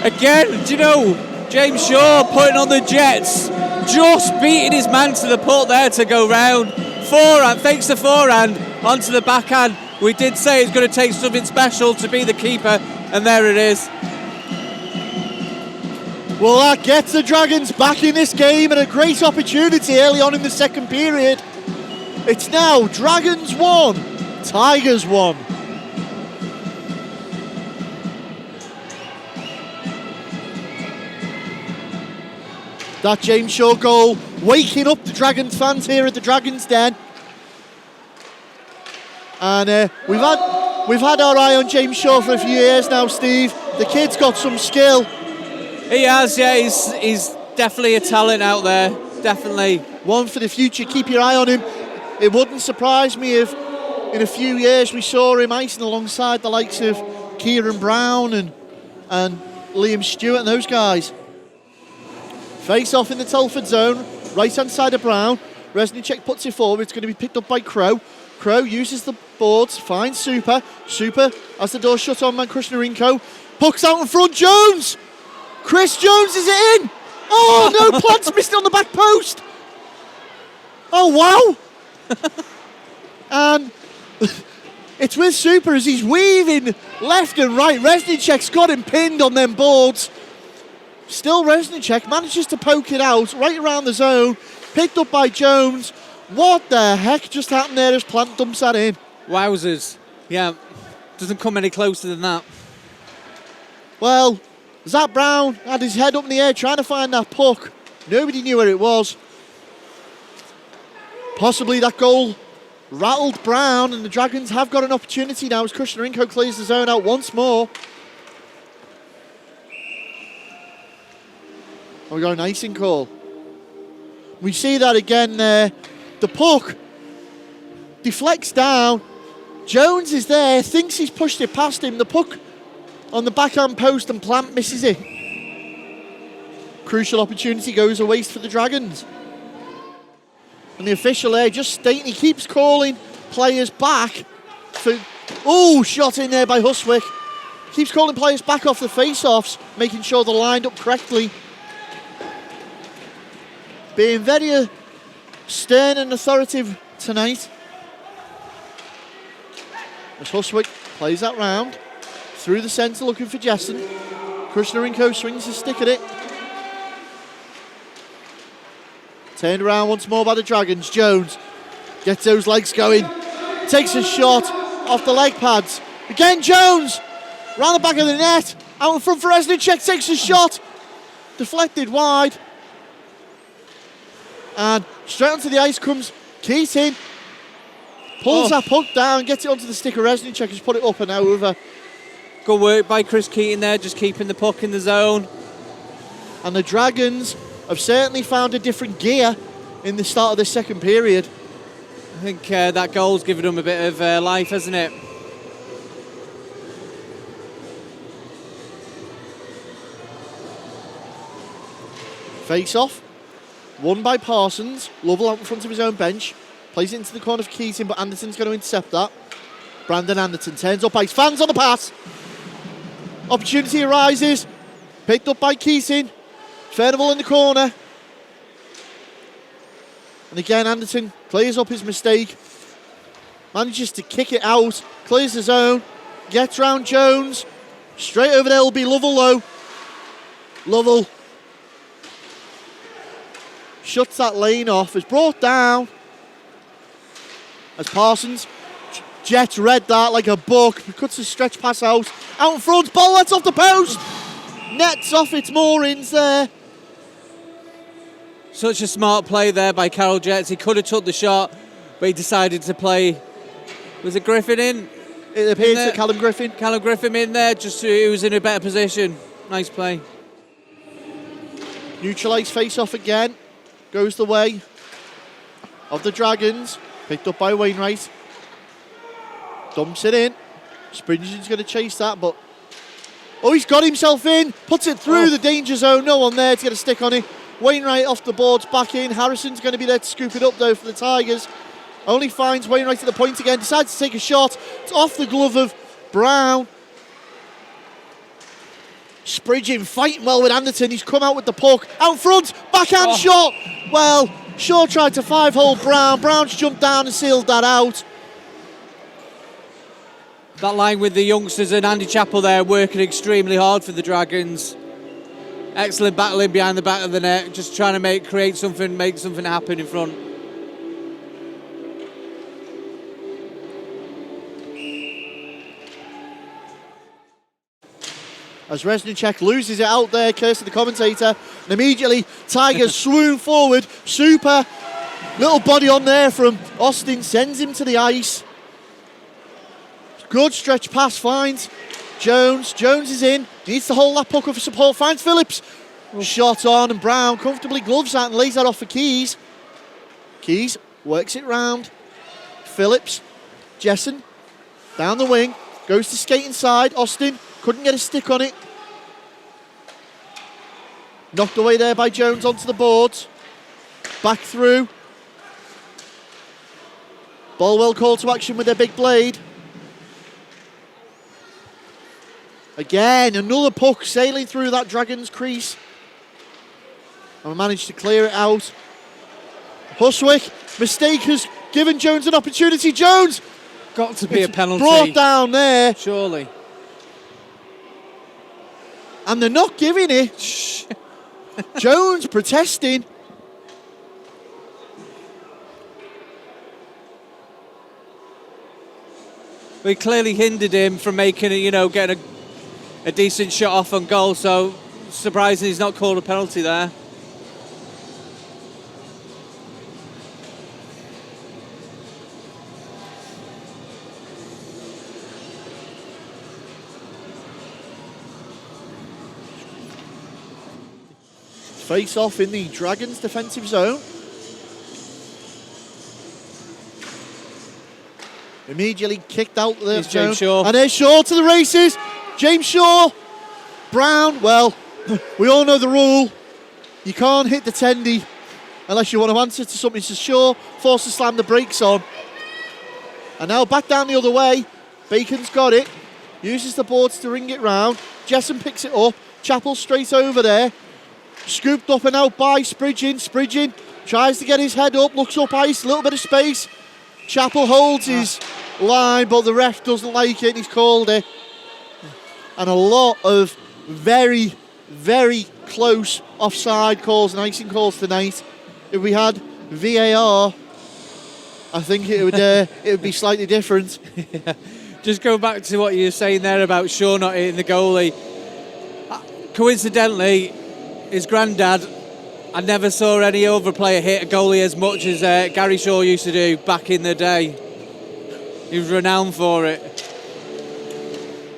D: Again, do you know, James Shaw putting on the Jets, just beating his man to the putt there to go round. Forehand, fakes the forehand onto the backhand. We did say it's going to take something special to be the keeper, and there it is.
C: Well, that gets the Dragons back in this game, and a great opportunity early on in the second period. It's now Dragons 1, Tigers 1. That James Shaw goal waking up the Dragons fans here at the Dragons Den. And we've had our eye on James Shaw for a few years now, Steve. The kid's got some skill.
D: He has, yeah. He's definitely a talent out there. Definitely.
C: One for the future. Keep your eye on him. It wouldn't surprise me if in a few years we saw him icing alongside the likes of Kieran Brown and Liam Stewart and those guys. Face off in the Telford zone, right hand side of Brown. Resnicek puts it forward. It's going to be picked up by Crow. Crow uses the boards, finds Super. Super has the door shut on man Krishnarenko. Puck's out in front. Jones! Chris Jones, is it in? Oh no, Plant's missed it on the back post. Oh wow! And it's with Super as he's weaving left and right. Resnicek's got him pinned on them boards. Still Resnicek manages to poke it out right around the zone. Picked up by Jones. What the heck just happened there as Plant dumps that in?
D: Wowzers. Yeah, doesn't come any closer than that.
C: Well, Zach Brown had his head up in the air trying to find that puck. Nobody knew where it was. Possibly that goal rattled Brown, and the Dragons have got an opportunity now as Krishnarenko clears the zone out once more. We got an icing call. We see that again there. The puck deflects down. Jones is there, thinks he's pushed it past him. The puck on the backhand post and Plant misses it. Crucial opportunity goes a waste for the Dragons. And the official there just stating he keeps calling players back for... Oh, shot in there by Huswick. Keeps calling players back off the face-offs, making sure they're lined up correctly. Being very stern and authoritative tonight. As Huswick plays that round. Through the centre looking for Jessen. Krishnarenko swings his stick at it. Turned around once more by the Dragons. Jones gets those legs going. Takes a shot off the leg pads. Again Jones! Round the back of the net. Out in front for Resnicek. Takes a shot. Deflected wide. And straight onto the ice comes Keating. Pulls that puck down. Gets it onto the stick of Resnicek. Has put it up and over.
D: Good work by Chris Keating there. Just keeping the puck in the zone.
C: And the Dragons have certainly found a different gear in the start of the second period.
D: I think that goal's given them a bit of life, hasn't it?
C: Face off. Won by Parsons. Lovell out in front of his own bench. Plays it into the corner for Keating, but Anderton's going to intercept that. Brandon Anderton turns up ice. Fans on the pass. Opportunity arises. Picked up by Keating. Furnival in the corner. And again, Anderton clears up his mistake. Manages to kick it out. Clears the zone. Gets round Jones. Straight over there will be Lovell though. Lovell shuts that lane off. Is brought down. As Parsons jets read that like a buck. Cuts his stretch pass out. Out in front. Ball that's off the post. Nets off its moorings there.
D: Such a smart play there by Carol Jets. He could have took the shot, but he decided to play. Was it Griffin in?
C: It appears to Callum Griffin.
D: Callum Griffin in there, just so he was in a better position. Nice play.
C: Neutralised face off again. Goes the way of the Dragons. Picked up by Wainwright. Dumps it in. Springen's going to chase that, but Oh, he's got himself in, puts it through the danger zone. No one there to get a stick on it. Wainwright off the boards, back in. Harrison's going to be there to scoop it up though for the Tigers. Only finds Wainwright at the point again, decides to take a shot. It's off the glove of Brown. Spridgin fighting well with Anderton. He's come out with the puck. Out front, backhand shot. Well, Shaw tried to 5-hole Brown. Brown's jumped down and sealed that out.
D: That line with the youngsters and Andy Chappell there working extremely hard for the Dragons. Excellent battling behind the back of the net, just trying to create something, make something happen in front.
C: As Reznicek loses it out there, curse to the commentator, and immediately Tigers swoon forward. Super little body on there from Austin, sends him to the ice. Good stretch pass, finds Jones. Jones is in, needs to hold that puck up for support, finds Phillips. Shot on, and Brown comfortably gloves that and lays that off for Keys. Keys works it round. Phillips, Jessen, down the wing, goes to skate inside. Austin couldn't get a stick on it. Knocked away there by Jones onto the boards. Back through. Bolwell called to action with their big blade. Again, another puck sailing through that Dragons crease. And we managed to clear it out. Huswick, mistake has given Jones an opportunity. Jones!
D: Got to be a penalty.
C: Brought down there.
D: Surely.
C: And they're not giving it. Jones protesting.
D: We clearly hindered him from making it, getting a decent shot off on goal, so surprising he's not called a penalty there.
C: Face off in the Dragons defensive zone. Immediately kicked out the
D: Here's James Shaw.
C: And there's Shaw to the races. James Shaw. Brown, well, we all know the rule. You can't hit the tendy unless you want to answer to something. So Shaw forced to slam the brakes on. And now back down the other way. Bacon's got it. Uses the boards to ring it round. Jessen picks it up. Chappell straight over there. Scooped up and out by Spridgin. Spridgin tries to get his head up, looks up ice, a little bit of space. Chappell holds his line, but the ref doesn't like it, he's called it. And a lot of very, very close offside calls and icing calls tonight. If we had VAR, I think it would be slightly different.
D: Yeah. Just go back to what you were saying there about Shaw not hitting the goalie. Coincidentally, his granddad, I never saw any other player hit a goalie as much as Gary Shaw used to do back in the day. He was renowned for it.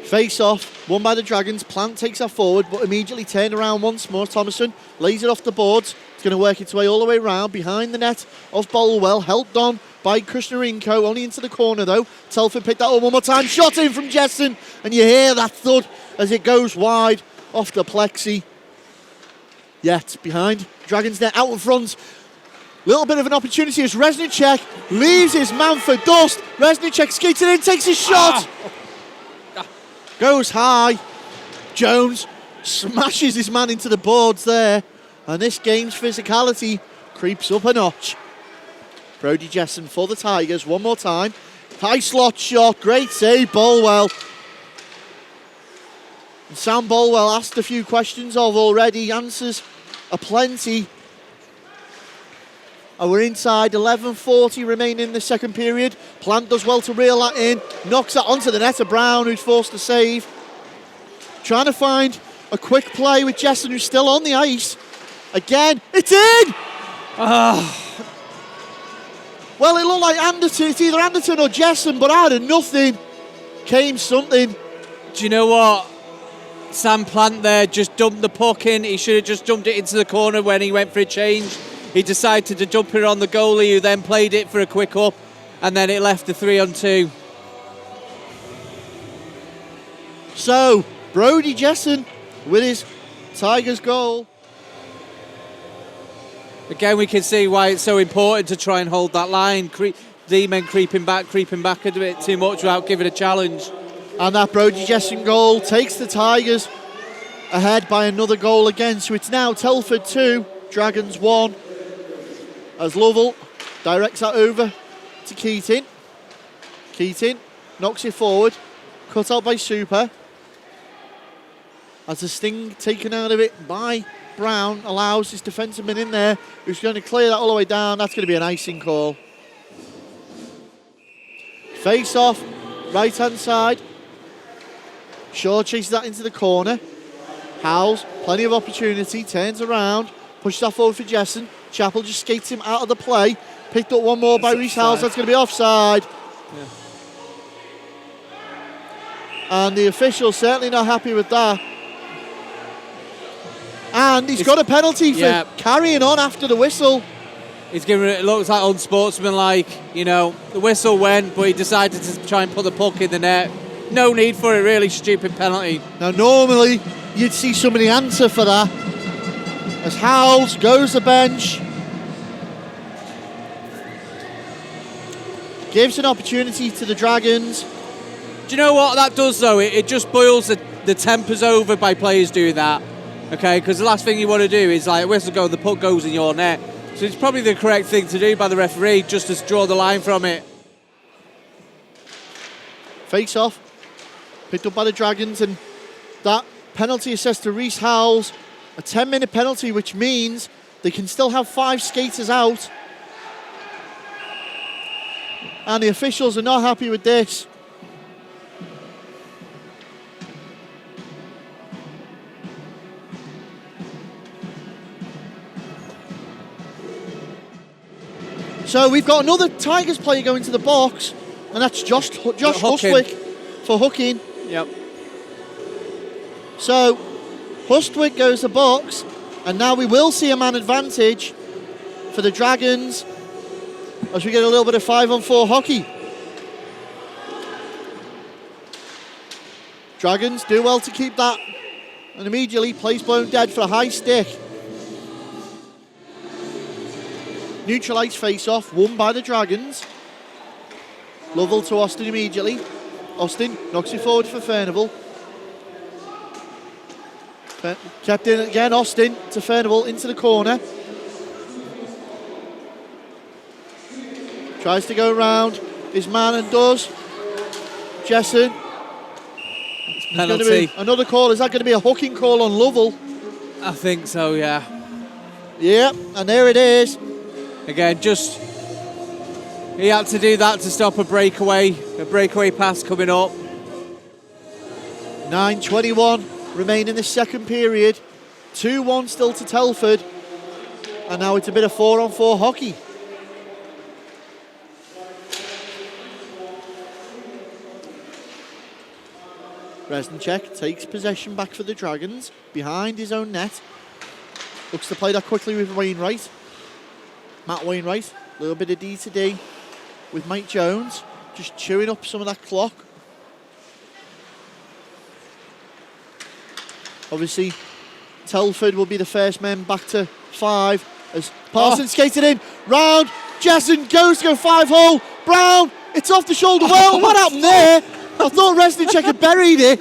C: Face off, won by the Dragons. Plant takes that forward, but immediately turned around once more. Thomason lays it off the boards. It's going to work its way all the way around behind the net of Bolwell. Helped on by Krishnarenko, only into the corner though. Telford picked that up one more time. Shot in from Jessen, and you hear that thud as it goes wide off the plexi. Yet behind Dragons net, out in front. Little bit of an opportunity as Reznicek leaves his man for dust. Reznicek skates it in, takes his shot. Goes high. Jones smashes his man into the boards there. And this game's physicality creeps up a notch. Brodie Jessen for the Tigers one more time. High slot shot, great save, Bolwell. And Sam Bolwell asked a few questions of already, answers aplenty. And we're inside 11:40 remaining in the second period. Plant does well to reel that in, knocks that onto the net of Brown, who's forced to save. Trying to find a quick play with Jessen, who's still on the ice. Again, it's in! Well, it looked like Anderton, it's either Anderton or Jessen, but out of nothing came something.
D: Do you know what? Sam Plant there just dumped the puck in. He should have just dumped it into the corner when he went for a change. He decided to dump it on the goalie, who then played it for a quick up, and then it left the 3-on-2.
C: So, Brody Jessen with his Tigers goal.
D: Again, we can see why it's so important to try and hold that line. D-men creeping back a bit too much without giving a challenge.
C: And that Brody Jessen goal takes the Tigers ahead by another goal again. So it's now Telford 2, Dragons 1. As Lovell directs that over to Keating. Keating knocks it forward. Cut out by Super. As the sting taken out of it by Brown allows his defensive in there, who's going to clear that all the way down. That's going to be an icing call. Face off, right hand side. Shaw chases that into the corner. Howells, plenty of opportunity, turns around, pushes that forward for Jessen. Chappell just skates him out of the play. Picked up one more by Rhys Howells. That's going to be offside.
D: Yeah.
C: And the official's certainly not happy with that. And he's got a penalty for carrying on after the whistle.
D: He's given it looks like unsportsmanlike. You know, the whistle went, but he decided to try and put the puck in the net. No need for it, really stupid penalty.
C: Now, normally you'd see somebody answer for that. As Howells goes to the bench. Gives an opportunity to the Dragons.
D: Do you know what that does, though? It just boils the tempers over by players doing that. Okay, because the last thing you want to do is like whistle go, the puck goes in your net. So it's probably the correct thing to do by the referee, just to draw the line from it.
C: Face off, picked up by the Dragons, and that penalty assessed to Rhys Howells. A 10-minute penalty, which means they can still have 5 skaters out. And the officials are not happy with this. So we've got another Tigers player going to the box, and that's Josh Hustwick for hooking.
D: Yep.
C: So Hustwick goes to the box, and now we will see a man advantage for the Dragons as we get a little bit of 5-on-4 hockey. Dragons do well to keep that, and immediately plays blown dead for a high stick. Neutralised face-off, won by the Dragons. Lovell to Austin immediately. Austin knocks it forward for Furnival. Kept in again, Austin to Furnival into the corner. Tries to go around his man and does. Jessen.
D: Penalty.
C: Another call. Is that going to be a hooking call on Lovell?
D: I think so, yeah.
C: Yeah, and there it is.
D: Again, just he had to do that to stop a breakaway pass coming up.
C: 9:21 remain in the second period. 2-1 still to Telford. And now it's a bit of 4-on-4 hockey. Reznicek takes possession back for the Dragons, behind his own net. Looks to play that quickly with Wainwright. Matt Wainwright, a little bit of D-to-D with Mike Jones, just chewing up some of that clock. Obviously, Telford will be the first men back to 5 as Parsons skated in, round, Jessen goes to go 5-hole, Brown, it's off the shoulder, well, what happened there? I thought Reznicek had buried it.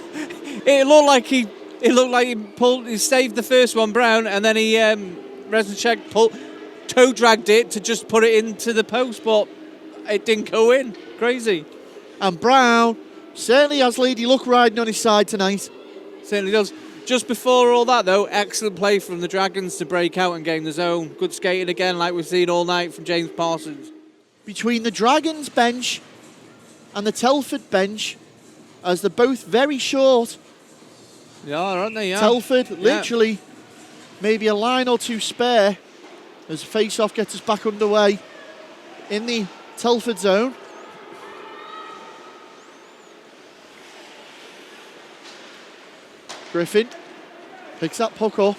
D: It looked like he saved the first one, Brown, and then Reznicek toe dragged it to just put it into the post, but it didn't go in. Crazy.
C: And Brown certainly has Lady Luck riding on his side tonight.
D: Certainly does. Just before all that, though, excellent play from the Dragons to break out and gain the zone. Good skating again, like we've seen all night from James Parsons.
C: Between the Dragons bench and the Telford bench, as they're both very short.
D: Yeah, aren't they? Yeah.
C: Telford, literally, maybe a line or two spare as face-off gets us back underway in the Telford zone. Griffin picks that puck up,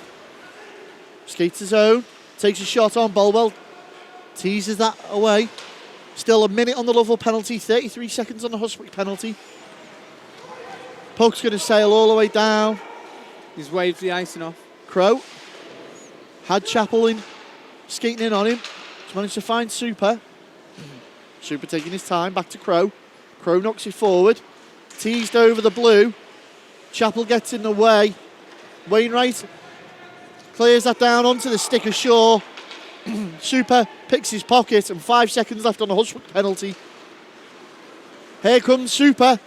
C: skates his own, takes a shot on Bolwell, teases that away. Still a minute on the Lovell penalty, 33 seconds on the Hustwick penalty. Puck's going to sail all the way down.
D: He's waved the icing off.
C: Crow had Chappell in, skating in on him. He's managed to find Super. Super taking his time, back to Crow. Crow knocks it forward. Teased over the blue. Chappell gets in the way. Wainwright clears that down onto the stick ashore. Super picks his pocket and 5 seconds left on the Huswick penalty. Here comes Super.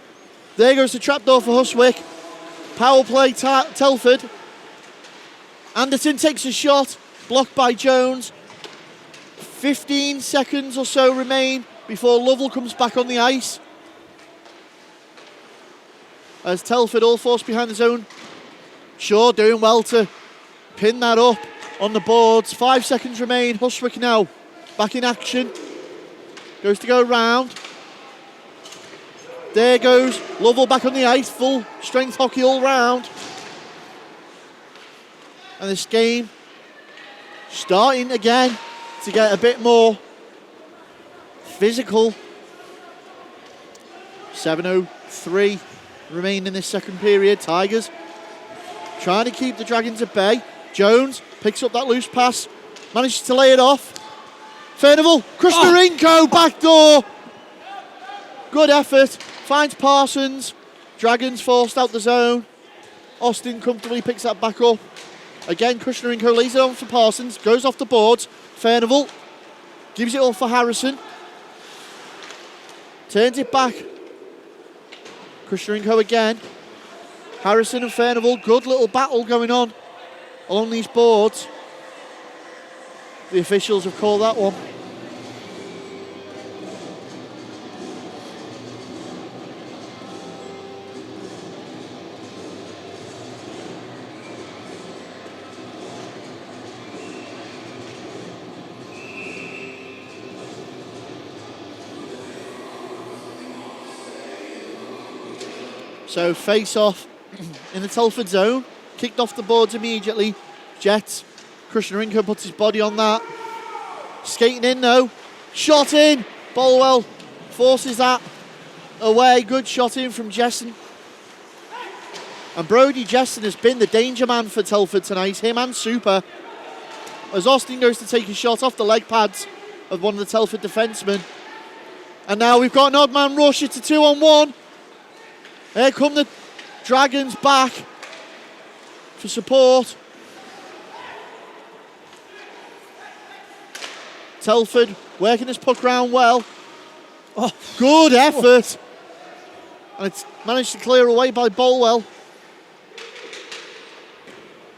C: There goes the trapdoor for Huswick. Power play Telford. Anderson takes a shot, blocked by Jones. 15 seconds or so remain before Lovell comes back on the ice. As Telford all forced behind the zone. Shaw doing well to pin that up on the boards. 5 seconds remain. Huswick now back in action. Goes to go round. There goes Lovell back on the ice. Full strength hockey all round. And this game starting again to get a bit more physical. 7:03 remain in this second period. Tigers trying to keep the Dragons at bay. Jones picks up that loose pass, manages to lay it off. Furnival, Krishnarenko, backdoor. Good effort, finds Parsons. Dragons forced out the zone. Austin comfortably picks that back up. Again, Krishnarenko lays it on for Parsons, goes off the boards. Furnival gives it all for Harrison. Turns it back. Krishnarenko again. Harrison and Furnival, good little battle going on along these boards. The officials have called that one. So face off in the Telford zone, kicked off the boards immediately. Jets, Krishnarenko puts his body on that. Skating in though, shot in. Bolwell forces that away. Good shot in from Jessen. And Brody Jessen has been the danger man for Telford tonight, him and Super. As Austin goes to take a shot off the leg pads of one of the Telford defencemen. And now we've got an odd man rush, it's a 2-on-1. Here come the Dragons back for support. Telford working his puck round well. Oh, good effort. And it's managed to clear away by Bolwell.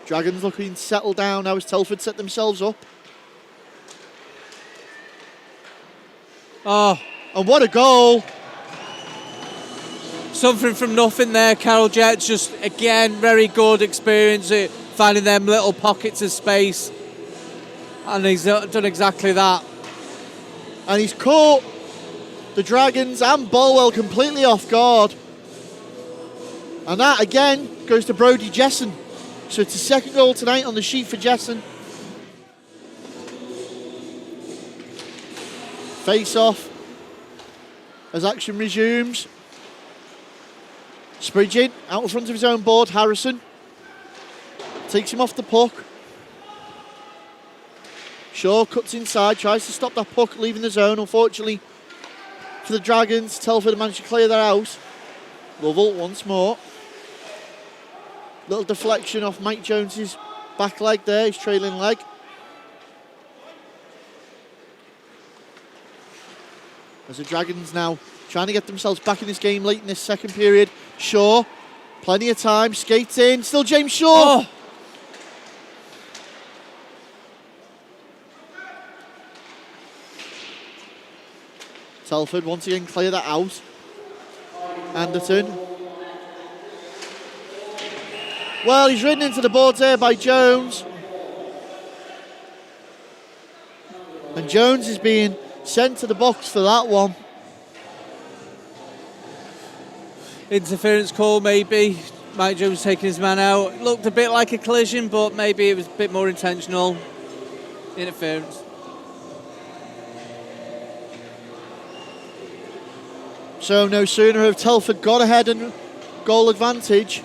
C: Dragons looking settled down now as Telford set themselves up.
D: Oh,
C: and what a goal.
D: Something from nothing there. Carol Jets just, again, very good experience at finding them little pockets of space. And he's done exactly that.
C: And he's caught the Dragons and Bolwell completely off guard. And that, again, goes to Brody Jessen. So it's a second goal tonight on the sheet for Jessen. Face off as action resumes. Spridging out in front of his own board. Harrison takes him off the puck. Shaw cuts inside, tries to stop that puck leaving the zone. Unfortunately for the Dragons, Telford managed to clear that out. Lovell once more. Little deflection off Mike Jones's back leg there, his trailing leg. As the Dragons now trying to get themselves back in this game late in this second period. Shaw, plenty of time, skates in, still James Shaw.
D: Oh.
C: Telford once again clear that out. Anderson. Well, he's ridden into the boards there by Jones. And Jones is being sent to the box for that one.
D: Interference call, maybe. Mike Jones taking his man out. Looked a bit like a collision, but maybe it was a bit more intentional. Interference. So no sooner have Telford got ahead and
C: goal advantage.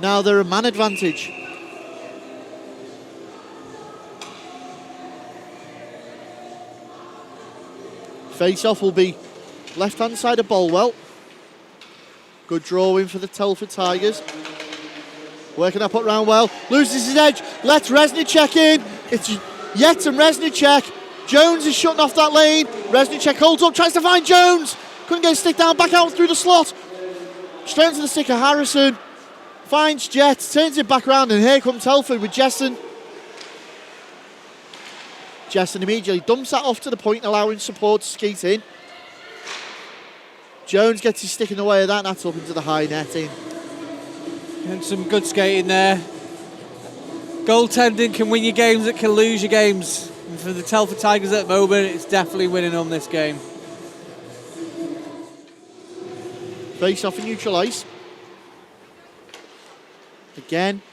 C: Now they're a man advantage. Face-off will be left-hand side of Bolwell. Good drawing for the Telford Tigers. Working that puck round well. Loses his edge. Lets Reznicek in. It's Yet and Reznicek. Jones is shutting off that lane. Reznicek holds up, tries to find Jones. Couldn't get a stick down, back out through the slot. Straight into the stick of Harrison. Finds Jet, turns it back around, and here comes Telford with Jesson. Jesson immediately dumps that off to the point, allowing support to skate in. Jones gets his stick in the way of that, and that's up into the high netting.
D: And some good skating there. Goaltending can win you games, it can lose you games. And for the Telford Tigers at the moment, it's definitely winning on this game.
C: Face off and neutral ice. Again,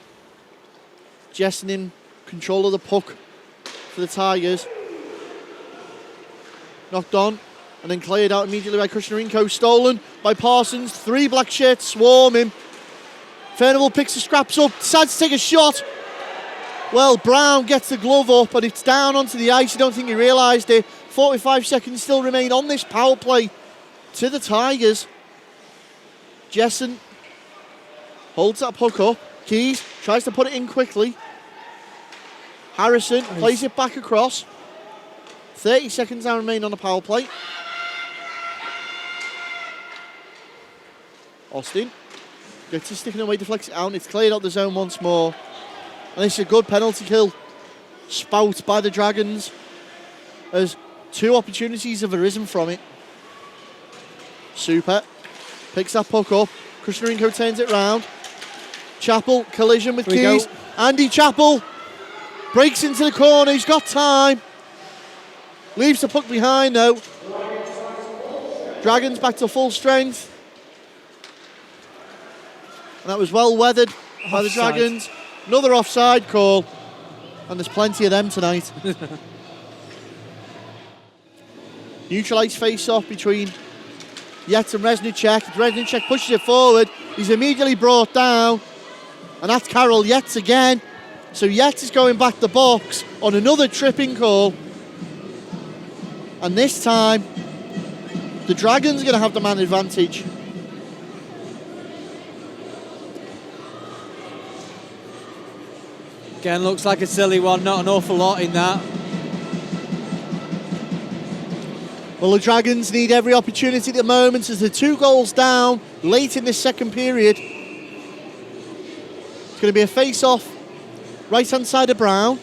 C: Jesson in control of the puck for the Tigers. Knocked on and then cleared out immediately by Krishnarenko. Stolen by Parsons. 3 black shirts swarm him. Furnival picks the scraps up, decides to take a shot. Well, Brown gets the glove up and it's down onto the ice. I don't think he realised it. 45 seconds still remain on this power play to the Tigers. Jesson holds that puck up. Keys tries to put it in quickly. Harrison plays it back across. 30 seconds now remain on the power play. Austin gets his stick in the way, deflects it out, and it's cleared out the zone once more. And it's a good penalty kill. Spout by the Dragons, as 2 opportunities have arisen from it. Super picks that puck up. Krishnarenko turns it round. Chappell, collision with Keys. Andy Chappell breaks into the corner, he's got time. Leaves the puck behind though. Dragons back to full strength. And that was well weathered by the Dragons. Another offside call. And there's plenty of them tonight. Neutral ice face-off between Yet and Reznicek. Reznicek pushes it forward. He's immediately brought down. And that's Carroll Yates again. So Yates is going back the box on another tripping call. And this time, the Dragons are going to have the man advantage.
D: Again, looks like a silly one, not an awful lot in that.
C: Well, the Dragons need every opportunity at the moment as they're 2 goals down late in this second period. It's going to be a face-off, right-hand side of Brown.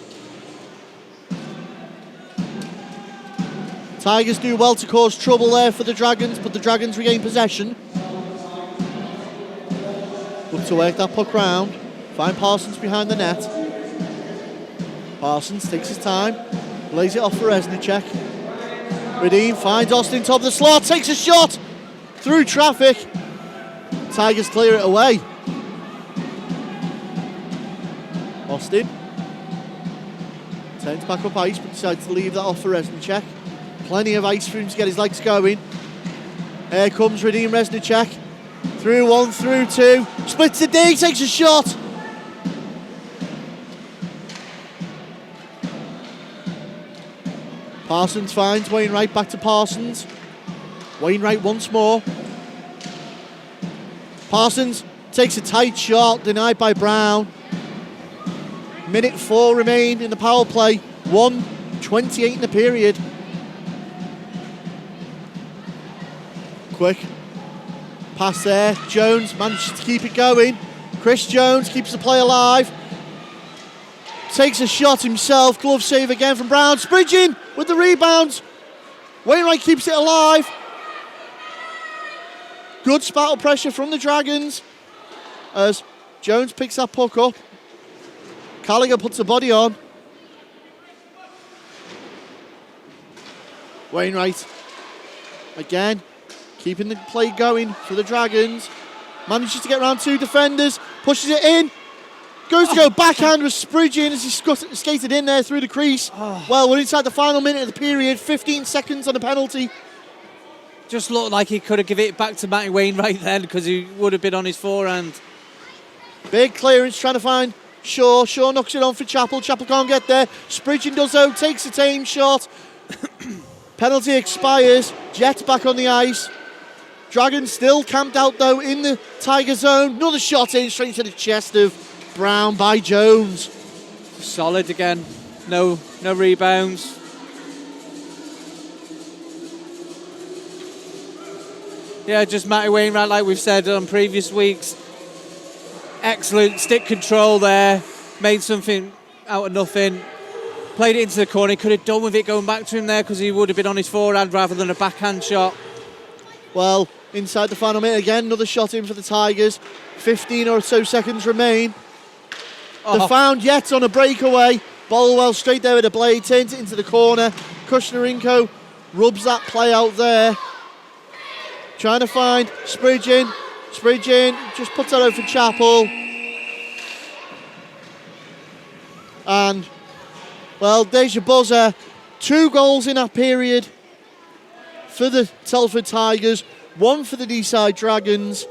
C: Tigers do well to cause trouble there for the Dragons, but the Dragons regain possession. Look to work that puck round. Find Parsons behind the net. Parsons takes his time, lays it off for Reznicek. Redeem finds Austin top of the slot, takes a shot through traffic. Tigers clear it away. Austin turns back up ice, but decides to leave that off for Reznicek. Plenty of ice for him to get his legs going. Here comes Redeem Reznicek. Through 1, through 2. Splits the D, takes a shot. Parsons finds Wainwright, back to Parsons. Wainwright once more. Parsons takes a tight shot, denied by Brown. Minute 4 remain in the power play. 1:28 in the period. Quick pass there. Jones manages to keep it going. Chris Jones keeps the play alive. Takes a shot himself. Glove save again from Brown. Spridging with the rebounds. Wainwright keeps it alive. Good spattle pressure from the Dragons as Jones picks that puck up. Gallagher puts the body on. Wainwright again, keeping the play going for the Dragons. Manages to get around 2 defenders, pushes it in. Goes to go backhand with Spridging as he skated in there through the crease. Well, we're inside the final minute of the period. 15 seconds on the penalty.
D: Just looked like he could have given it back to Matty Wainwright then, because he would have been on his forehand.
C: Big clearance, trying to find Shaw. Shaw knocks it on for Chappell. Chappell can't get there. Spridgen does though, takes a tame shot. Penalty expires. Jets back on the ice. Dragons still camped out though in the Tiger zone. Another shot in straight to the chest of Brown by Jones.
D: Solid again. No rebounds. Yeah, just Matty Wainwright, like we've said on previous weeks. Excellent stick control there. Made something out of nothing. Played it into the corner. He could have done with it going back to him there, because he would have been on his forehand rather than a backhand shot.
C: Well, inside the final minute again, another shot in for the Tigers. 15 or so seconds remain. They're found yet on a breakaway. Bolwell straight there with a blade, turns it into the corner. Kushnarenko rubs that play out there. Trying to find Spridgen. Spridgen just puts that over for Chappell. And, well, there's your buzzer. 2 goals in that period for the Telford Tigers, 1 for the Deeside Dragons.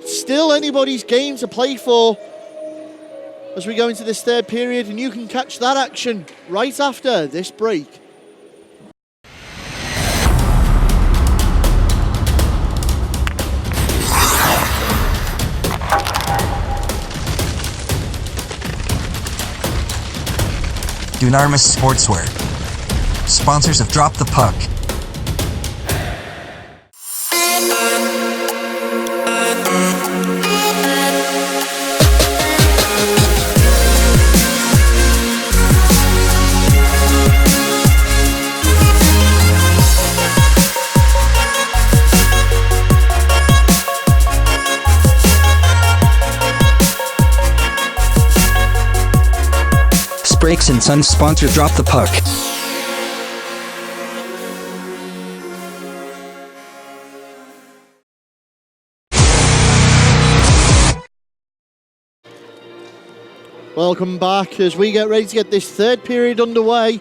C: Still anybody's game to play for as we go into this third period, and you can catch that action right after this break.
A: Dunarmus Sportswear. Sponsors of Drop the Puck. Brakes and Sons sponsor Drop the Puck.
C: Welcome back as we get ready to get this third period underway.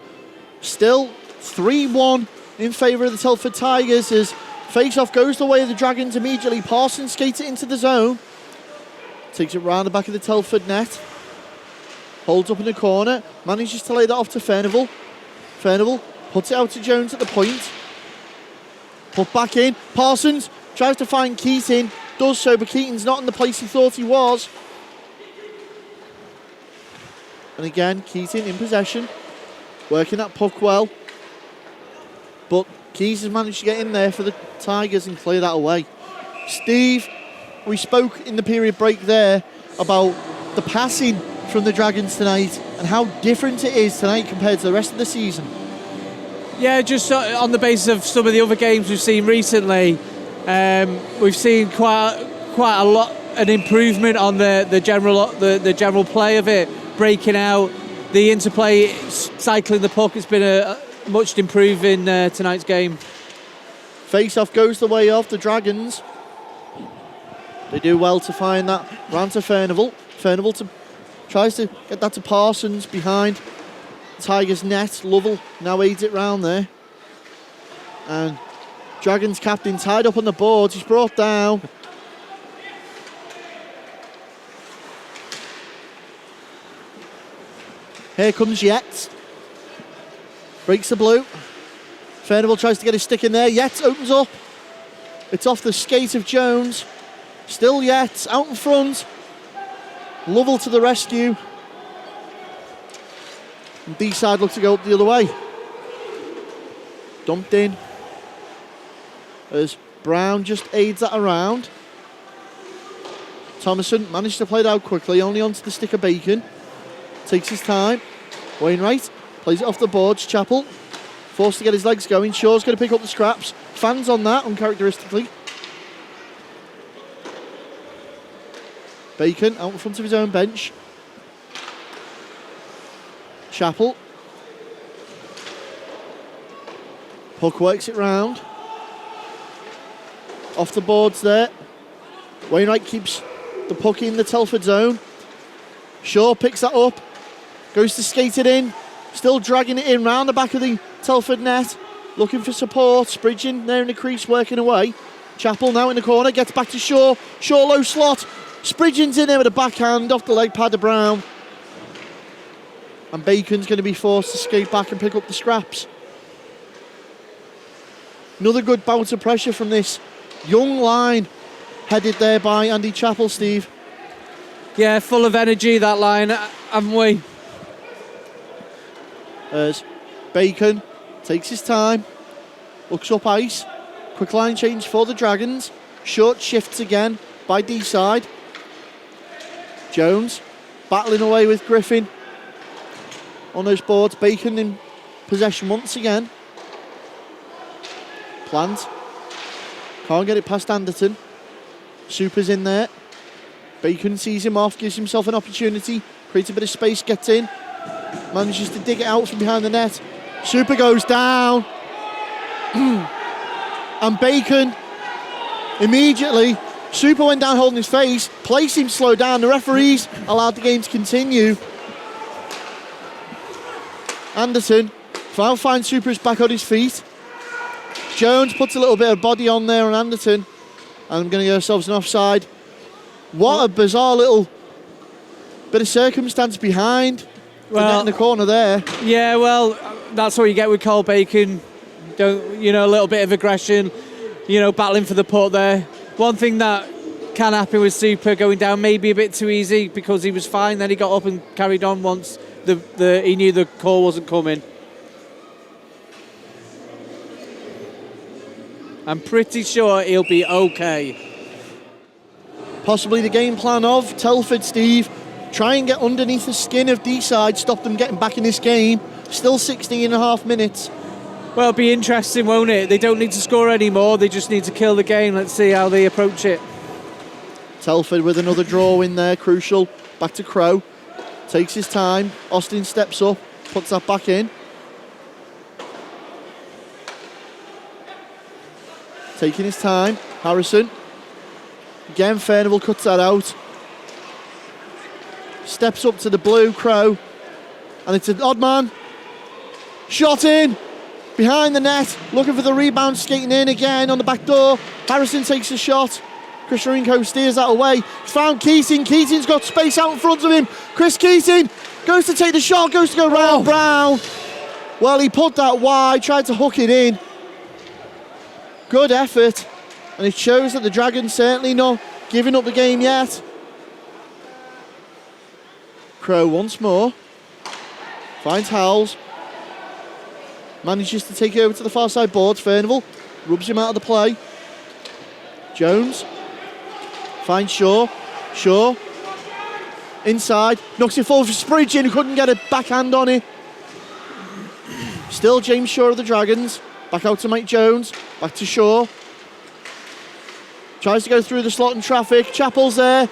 C: Still 3-1 in favour of the Telford Tigers as face-off goes the way of the Dragons immediately. Parsons skates it into the zone. Takes it round the back of the Telford net. Holds up in the corner, manages to lay that off to Furnival. Furnival puts it out to Jones at the point. Put back in. Parsons tries to find Keating, does so, but Keating's not in the place he thought he was. And again, Keating in possession, working that puck well. But Keys has managed to get in there for the Tigers and clear that away. Steve, we spoke in the period break there about the passing from the Dragons tonight and how different it is tonight compared to the rest of the season.
D: Yeah, just on the basis of some of the other games we've seen recently, we've seen quite a lot, an improvement on the general play of it, breaking out, the interplay, cycling the puck. It's been a much improved in tonight's game.
C: Face-off goes the way of the Dragons. They do well to find that round to Furnival. Furnival tries to get that to Parsons behind Tigers net. Lovell now aids it round there. And Dragons captain tied up on the boards. He's brought down. Here comes Yates. Breaks the blue. Furnival tries to get his stick in there. Yates opens up. It's off the skate of Jones. Still Yates out in front. Lovell to the rescue. And Deeside looks to go up the other way. Dumped in as Brown just aids that around. Thomason managed to play it out quickly, only onto the stick of Bacon. Takes his time. Wainwright plays it off the boards. Chappell forced to get his legs going. Shaw's going to pick up the scraps. Fans on that, uncharacteristically. Bacon out in front of his own bench. Chappell. Puck works it round. Off the boards there. Wainwright keeps the puck in the Telford zone. Shaw picks that up. Goes to skate it in. Still dragging it in round the back of the Telford net. looking for support. Spridgen there in the crease, working away. Chappell now in the corner, gets back to Shaw. Shaw low slot. Spridgen's in there with a backhand off the leg pad of Brown. And Bacon's going to be forced to skate back and pick up the scraps. Another good bounce of pressure from this young line, headed there by Andy Chappell, Steve.
D: Yeah, full of energy, that line, haven't we?
C: As Bacon takes his time, looks up ice. Quick line change for the Dragons. Short shifts again by Deeside. Jones battling away with Griffin on those boards. Bacon in possession once again. Plant can't get it past Anderton. Super's in there. Bacon sees him off, gives himself an opportunity, creates a bit of space, gets in, manages to dig it out from behind the net. Super goes down. And Bacon immediately, Super went down holding his face, play seemed slowed down, the referees allowed the game to continue. Anderton finds Super's back on his feet. Jones puts a little bit of body on there on Anderton, and I'm going to get ourselves an offside. What a bizarre little bit of circumstance behind the net in the corner there.
D: Yeah, well, that's what you get with Cole Bacon. A little bit of aggression, battling for the puck there. One thing that can happen with Super going down maybe a bit too easy, because he was fine, then he got up and carried on once he knew the call wasn't coming. I'm pretty sure he'll be okay.
C: Possibly the game plan of Telford, Steve. Try and get underneath the skin of Deeside, stop them getting back in this game. Still 16 and a half minutes.
D: Well, it'll be interesting, won't it? They don't need to score anymore, they just need to kill the game. Let's see how they approach it.
C: Telford with another draw in there, crucial. Back to Crow. Takes his time. Austin steps up, puts that back in. Taking his time. Harrison. Again, Furnival cuts that out. Steps up to the blue, Crow. And it's an odd man. Shot in. Behind the net. Looking for the rebound. Skating in again on the back door. Harrison takes a shot. Chris Rinko steers that away. Found Keating. Keating's got space out in front of him. Chris Keating goes to take the shot. Goes to go round Brown. Well, he put that wide. Tried to hook it in. Good effort. And it shows that the Dragons certainly not giving up the game yet. Crow once more. Finds Howells. Manages to take it over to the far side boards. Furnival rubs him out of the play. Jones finds Shaw. Shaw inside. Knocks it forward for Spridgen, who couldn't get a backhand on it. Still James Shaw of the Dragons. Back out to Mike Jones. Back to Shaw. Tries to go through the slot in traffic. Chappell's there.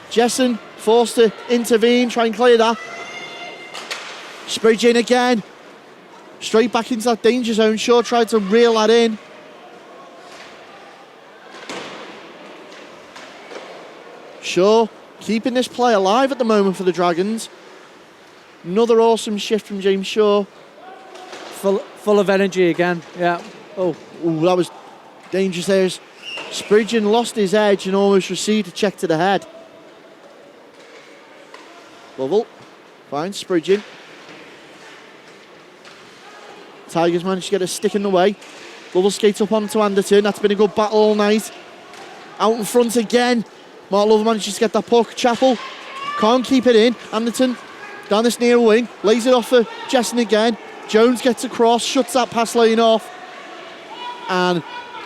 C: Jessen forced to intervene, try and clear that. Spridgen again. Straight back into that danger zone. Shaw tried to reel that in. Shaw keeping this play alive at the moment for the Dragons. Another awesome shift from James Shaw.
D: Full of energy again, yeah.
C: Oh, that was dangerous there. Spridgen lost his edge and almost received a check to the head. Lovell finds Spridgen. Tigers managed to get a stick in the way. Lovell skates up onto Anderton. That's been a good battle all night. Out in front again. Mark Lovell manages to get that puck. Chappell can't keep it in. Anderton down this near wing. Lays it off for Jessen again. Jones gets across. Shuts that pass lane off. And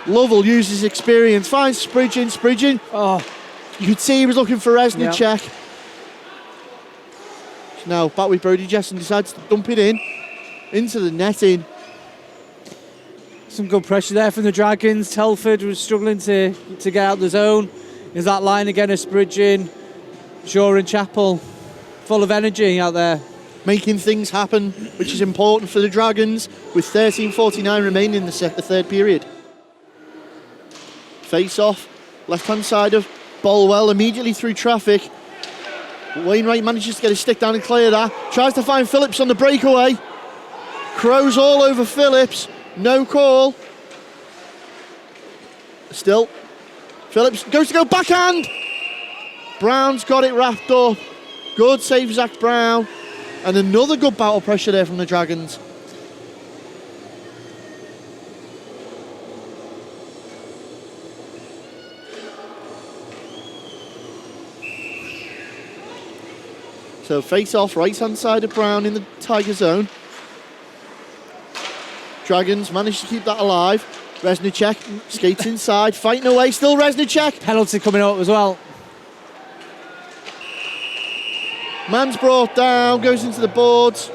C: Lovell uses experience. Finds Spridgen. Spridgen. Oh, you could see he was looking for Resnicek. Yep. Now back with Brody. Jessen decides to dump it in. Into the netting.
D: Some good pressure there from the Dragons. Telford was struggling to get out the zone. Is that line again of Spridgen, Shaw and Chappell. Full of energy out there.
C: Making things happen, which is important for the Dragons, with 13:49 remaining in the third period. Face off, left-hand side of Bolwell, immediately through traffic. Wainwright manages to get his stick down and clear that. Tries to find Phillips on the breakaway. Crows all over Phillips. No call. Still. Phillips goes to go backhand. Brown's got it wrapped up. Good save, Zach Brown. And another good battle pressure there from the Dragons. So face off, right hand side of Brown in the Tiger zone. Dragons managed to keep that alive. Reznicek skates inside, fighting away, still Reznicek.
D: Penalty coming up as well.
C: Man's brought down, goes into the boards.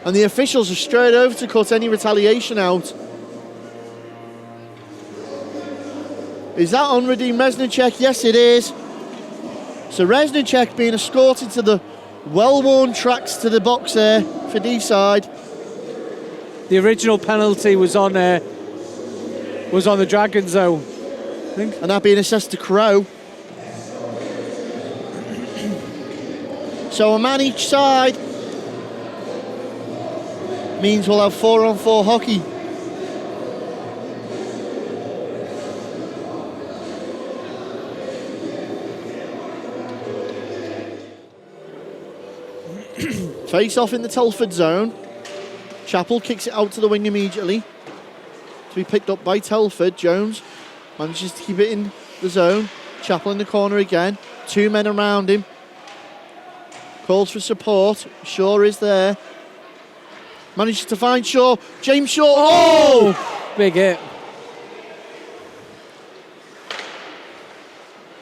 C: And the officials are straight over to cut any retaliation out. Is that on Radim Reznicek? Yes, it is. So Reznicek being escorted to the well-worn tracks to the box there for Deeside.
D: The original penalty was on the Dragons zone, I think.
C: And that being assessed to Crow. So a man each side means we'll have 4-on-4 hockey. Face off in the Telford zone. Chappell kicks it out to the wing immediately to be picked up by Telford. Jones manages to keep it in the zone. Chappell in the corner again. Two men around him. Calls for support. Shaw is there. Manages to find Shaw. James Shaw. Oh!
D: Big hit.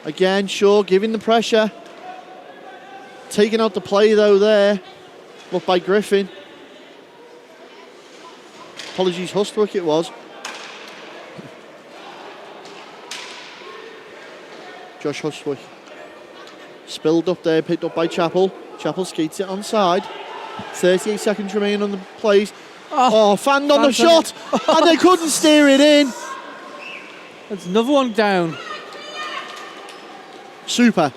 C: Again, Shaw giving the pressure. Taking out the play though there. Looked by Griffin. Apologies, Hustwick it was. Josh Hustwick. Spilled up there, picked up by Chappell. Chappell skates it onside. 38 seconds remaining on the plays. Oh, fanned on the shot! And they couldn't steer it in.
D: That's another one down.
C: Super.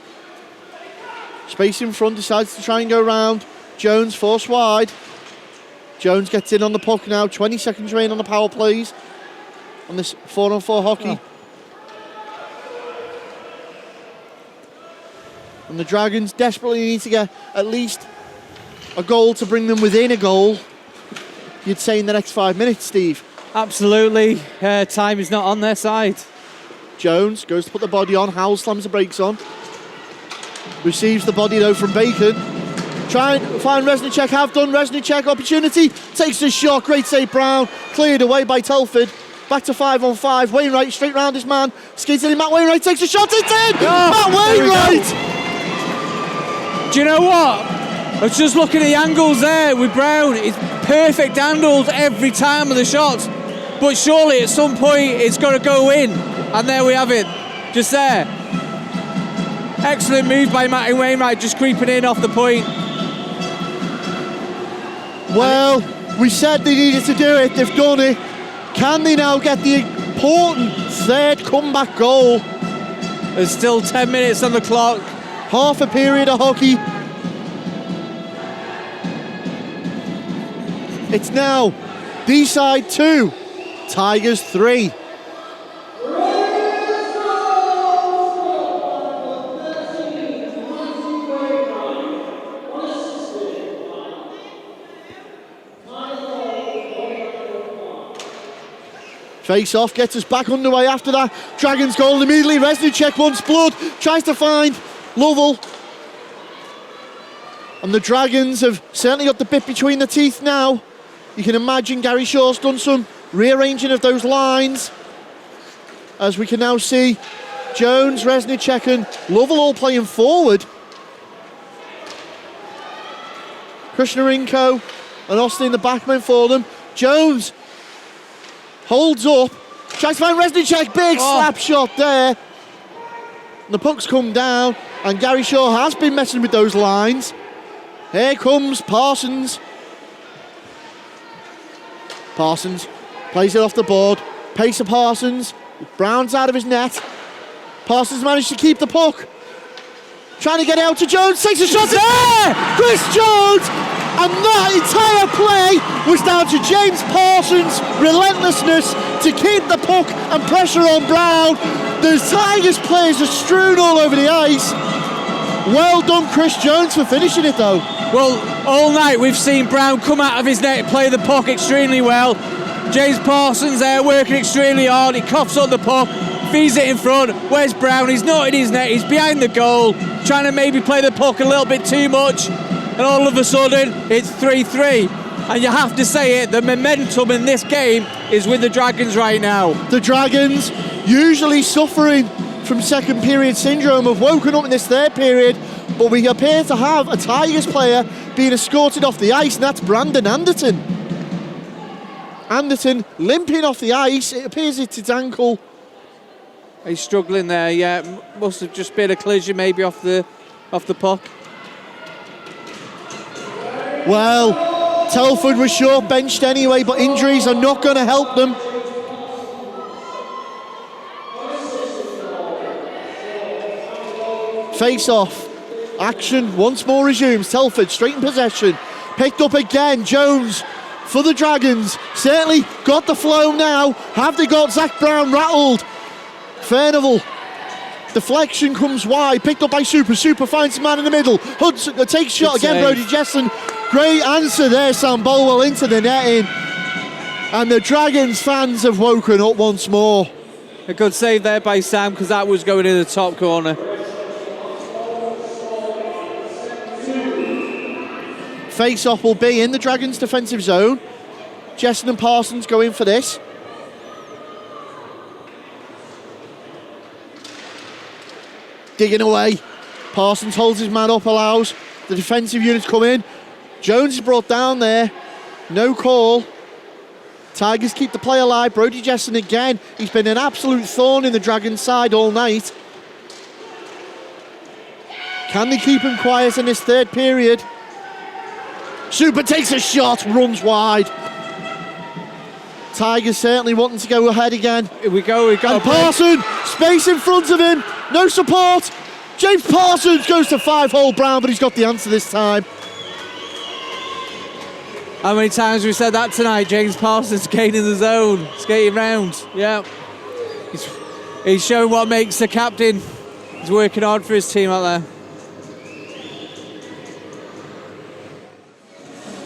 C: Space in front, decides to try and go round. Jones forced wide. Jones gets in on the puck now. 20 seconds remaining on the power plays on this 4-on-4 hockey. And the Dragons desperately need to get at least a goal to bring them within a goal. You'd say in the next 5 minutes, Steve.
D: Absolutely. Time is not on their side.
C: Jones goes to put the body on. Howell slams the brakes on. Receives the body though from Bacon. Try and find Reznicek, have done. Reznicek opportunity, takes the shot, great save Brown, cleared away by Telford. Back to 5-on-5, Wainwright straight round his man, skates in, Matt Wainwright takes a shot, it's in! Matt Wainwright!
D: Do you know what? I was just looking at the angles there with Brown. It's perfect angles every time of the shots. But surely at some point it's got to go in. And there we have it, just there. Excellent move by Matty Wainwright, just creeping in off the point.
C: Well, we said they needed to do it, they've done it. Can they now get the important third comeback goal?
D: There's still 10 minutes on the clock.
C: Half a period of hockey. It's now Deeside 2, Tigers 3. Face off, gets us back underway after that. Dragons goal immediately. Reznicek wants blood, tries to find Lovell. And the Dragons have certainly got the bit between the teeth now. You can imagine Gary Shaw's done some rearranging of those lines. As we can now see Jones, Reznicek and Lovell all playing forward. Krishnarenko and Austin the backman for them. Jones holds up, tries to find Reznicek, big slap shot there. And the puck's come down, and Gary Shaw has been messing with those lines. Here comes Parsons. Parsons plays it off the board. Pace of Parsons. Brown's out of his net. Parsons managed to keep the puck. Trying to get out to Jones, takes a shot there! Chris Jones And that entire play was down to James Parsons' relentlessness to keep the puck and pressure on Brown. The Tigers players are strewn all over the ice. Well done, Chris Jones, for finishing it though.
D: Well, all night we've seen Brown come out of his net, play the puck extremely well. James Parsons there working extremely hard. He coughs up the puck, feeds it in front. Where's Brown? He's not in his net. He's behind the goal, trying to maybe play the puck a little bit too much. And all of a sudden, it's 3-3. And you have to say it, the momentum in this game is with the Dragons right now.
C: The Dragons, usually suffering from second period syndrome, have woken up in this third period, but we appear to have a Tigers player being escorted off the ice, and that's Brandon Anderton. Anderton limping off the ice. It appears it's his ankle.
D: He's struggling there, yeah. Must have just been a collision maybe off the puck.
C: Well, Telford was short benched anyway, but injuries are not going to help them. Face off. Action once more resumes. Telford straight in possession. Picked up again. Jones for the Dragons. Certainly got the flow now. Have they got Zach Brown rattled? Furnival. Deflection comes wide. Picked up by Super. Super finds the man in the middle. Hudson takes shot
D: Good
C: again.
D: save.
C: Brody Jesson. Great answer there. Sam Bolwell into the netting. And the Dragons fans have woken up once more.
D: A good save there by Sam, because that was going in the top corner.
C: Face-off will be in the Dragons' defensive zone. Jesson and Parsons go in for this. Digging away. Parsons holds his man up, allows the defensive unit to come in. Jones is brought down there. No call. Tigers keep the play alive. Brody Jesson again. He's been an absolute thorn in the Dragons' side all night. Can they keep him quiet in this third period? Super takes a shot, runs wide. Tigers certainly wanting to go ahead again.
D: Here we go.
C: And Parsons, space in front of him, no support. James Parsons goes to 5-hole Brown, but he's got the answer this time.
D: How many times we said that tonight? James Parsons gaining the zone, skating round. Yeah. He's showing what makes the captain. He's working hard for his team out there.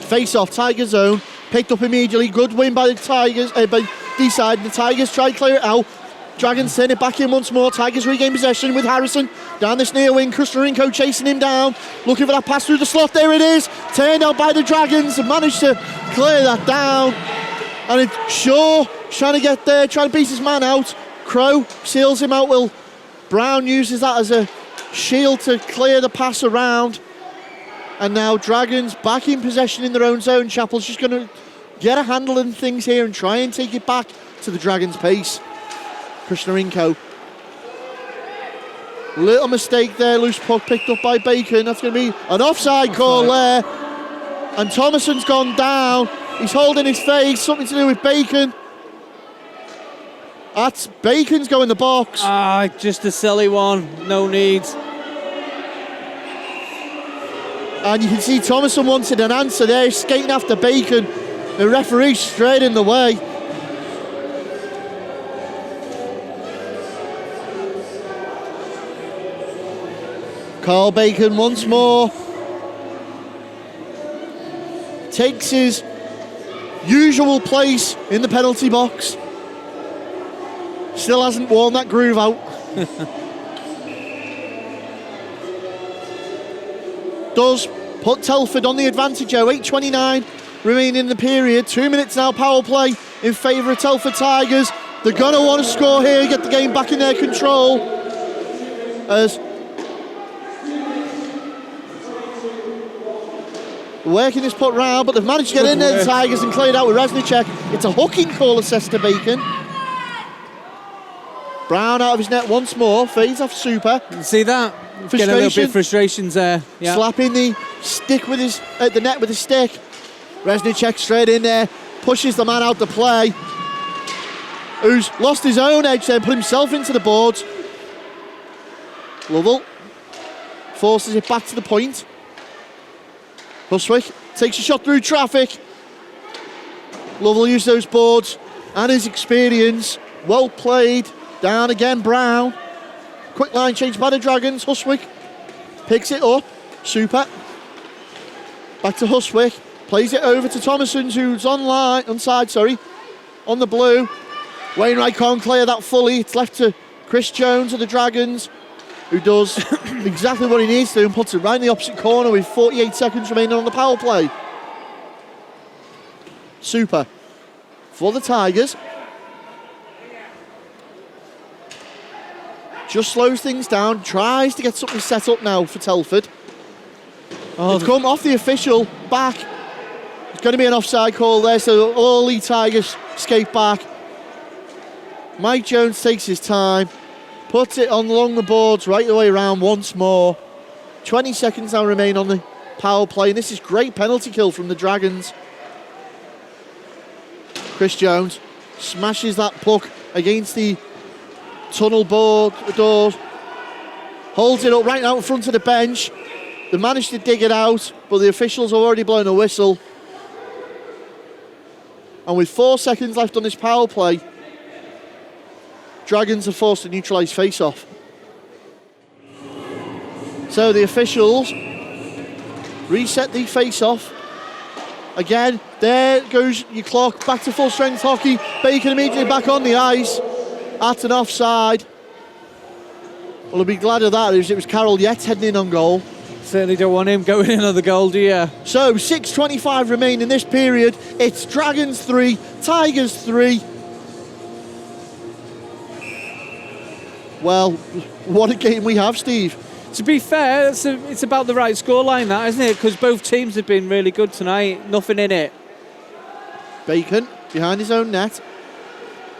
C: Face-off, Tiger zone, picked up immediately. Good win by the Tigers, by Deeside. The Tigers try to clear it out. Dragons send it back in once more. Tigers regain possession with Harrison down this near wing. Krusnarenko chasing him down, looking for that pass through the slot. There it is, turned out by the Dragons and managed to clear that down. And it's Shaw trying to get there, trying to beat his man out. Crow seals him out. Will Brown uses that as a shield to clear the pass around. And now Dragons back in possession in their own zone. Chappell's just going to get a handle on things here and try and take it back to the Dragons' pace. Krusnarenko. Little mistake there, loose puck picked up by Bacon. That's going to be an offside call there. And Thomason's gone down. He's holding his face, something to do with Bacon. That's Bacon's go in the box.
D: Just a silly one, no need.
C: And you can see Thomason wanted an answer there, skating after Bacon. The referee straight in the way. Carl Bacon once more takes his usual place in the penalty box. Still hasn't worn that groove out. Does put Telford on the advantage, 8:29 remaining in the period. 2 minutes now, power play in favour of Telford Tigers. They're going to want to score here, get the game back in their control. As working this puck round, but they've managed to get in there, the Tigers, and cleared out with Reznicek. It's a hooking call assessed to Bacon. Brown out of his net once more, fades off Super.
D: You see that? Getting a little bit of frustrations there. Yeah.
C: Slapping the stick with his the net with his stick. Reznicek straight in there, pushes the man out to play, who's lost his own edge there, put himself into the boards. Lovell forces it back to the point. Huswick takes a shot through traffic. Lovell used those boards and his experience. Well played. Down again, Brown. Quick line change by the Dragons. Huswick picks it up. Super. Back to Huswick. Plays it over to Thomason, who's onside, on the blue. Wainwright can't clear that fully. It's left to Chris Jones of the Dragons, who does exactly what he needs to and puts it right in the opposite corner with 48 seconds remaining on the power play. Super for the Tigers. Just slows things down, tries to get something set up now for Telford. It's come off the official, back. It's going to be an offside call there, so all the Tigers skate back. Mike Jones takes his time, puts it on along the boards right the way around once more. 20 seconds now remain on the power play, and this is great penalty kill from the Dragons. Chris Jones smashes that puck against the tunnel doors, holds it up right out in front of the bench. They managed to dig it out, but the officials have already blown a whistle. And with 4 seconds left on this power play, Dragons are forced to neutralise face-off. So the officials reset the face-off. Again, there goes your clock, back to full strength hockey. Bacon immediately back on the ice at an offside. Well, I'll be glad of that. It was Carroll Yates heading in on goal.
D: Certainly don't want him going in on the goal, do you?
C: So 6:25 remain in this period. It's Dragons 3, Tigers 3. Well, what a game we have, Steve.
D: To be fair, it's about the right scoreline, that, isn't it? Because both teams have been really good tonight. Nothing in it.
C: Bacon behind his own net.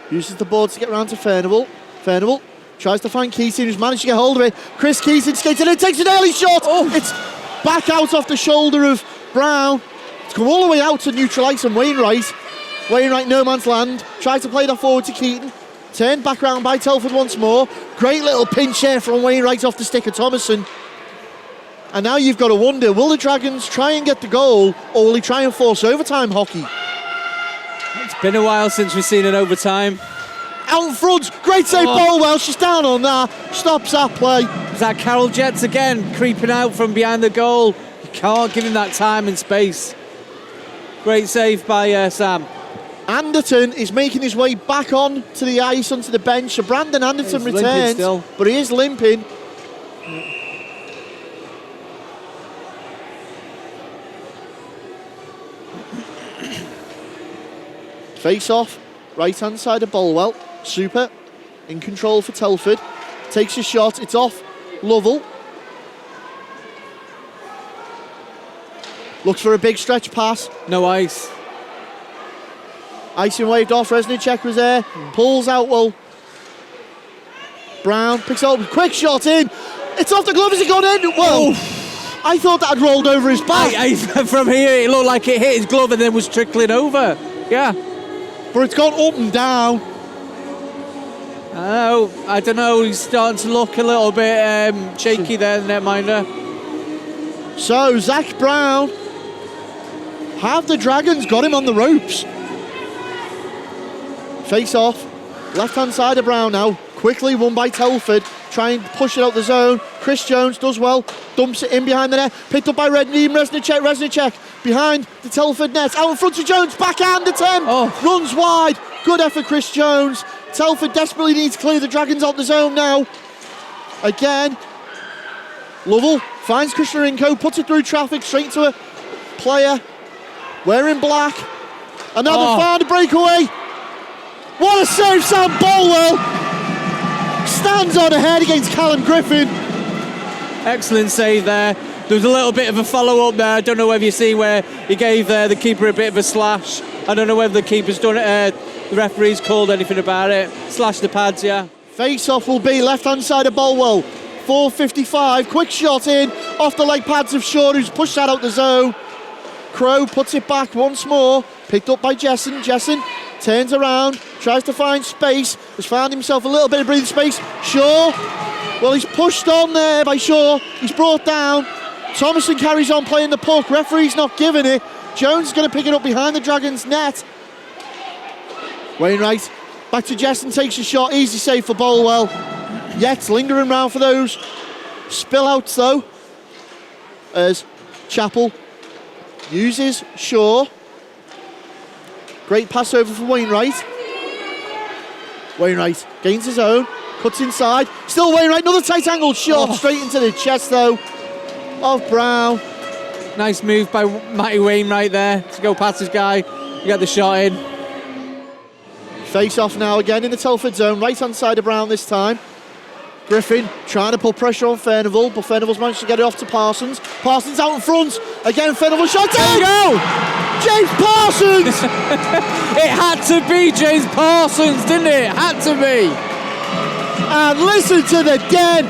C: Uses the boards to get round to Furnival. Furnival tries to find Keating, who's managed to get hold of it. Chris Keating skates in and takes an early shot. Oh. It's back out off the shoulder of Brown. It's come all the way out to neutralise and Wainwright. Wainwright, no man's land. Tries to play that forward to Keating. Turned back round by Telford once more. Great little pinch here from Wainwright off the stick of Thomason. And now you've got to wonder, will the Dragons try and get the goal, or will they try and force overtime hockey?
D: It's been a while since we've seen an overtime.
C: Out in front, great save, Bolwell, she's down on that, stops that play.
D: Is that Carroll Jets again, creeping out from behind the goal? You can't give him that time and space. Great save by Sam.
C: Anderton is making his way back on to the ice, onto the bench. So Brandon Anderton returns, but he is limping. Face off, right hand side of Bolwell. Super, in control for Telford. Takes a shot, it's off Lovell. Looks for a big stretch pass.
D: No ice.
C: Icing waved off, Resnicek was there. Pulls out, well. Brown picks up, quick shot in. It's off the glove, has it gone in? Well, I thought that had rolled over his back.
D: From here, it looked like it hit his glove and then was trickling over. Yeah.
C: But it's gone up and down.
D: Oh, I don't know, he's starting to look a little bit shaky there, the netminder.
C: So, Zach Brown, have the Dragons got him on the ropes? Face off, left hand side of Brown now, quickly won by Telford, try and push it out the zone. Chris Jones does well, dumps it in behind the net, picked up by Resnicek behind the Telford net, out in front of Jones, backhand attempt, runs wide, good effort Chris Jones. Telford desperately needs to clear the Dragons out the zone now. Again, Lovell finds Krishnarenko, puts it through traffic, straight to a player wearing black, and now they found a breakaway. What a save, Sam Bolwell! Stands on ahead against Callum Griffin.
D: Excellent save there. There was a little bit of a follow-up there. I don't know whether you see where he gave the keeper a bit of a slash. I don't know whether the keeper's done it. The referee's called anything about it. Slash the pads, yeah.
C: Face-off will be left-hand side of Bolwell. 4:55, quick shot in, off the leg pads of Shaw, who's pushed that out the zone. Crow puts it back once more, picked up by Jessen. Jessen turns around, tries to find space, has found himself a little bit of breathing space. Shaw, well, he's pushed on there by Shaw, he's brought down. Thomason carries on playing the puck. Referee's not giving it. Jones is going to pick it up behind the Dragons' net. Wainwright back to Jessen, takes a shot. Easy save for Bolwell. Yet lingering around for those spillouts though, as Chappell uses Shaw. Great pass over for Wainwright. Wainwright gains his own, cuts inside. Still Wainwright, another tight angle shot straight into the chest though of Brown.
D: Nice move by Matty Wainwright there to go past his guy. You got the shot in.
C: Face off now again in the Telford zone, right hand side of Brown this time. Griffin trying to put pressure on Furnival, but Furnival's managed to get it off to Parsons. Parsons out in front. Again, Furnival shot. There you go! James Parsons!
D: It had to be James Parsons, didn't it? It had to be.
C: And listen to the den.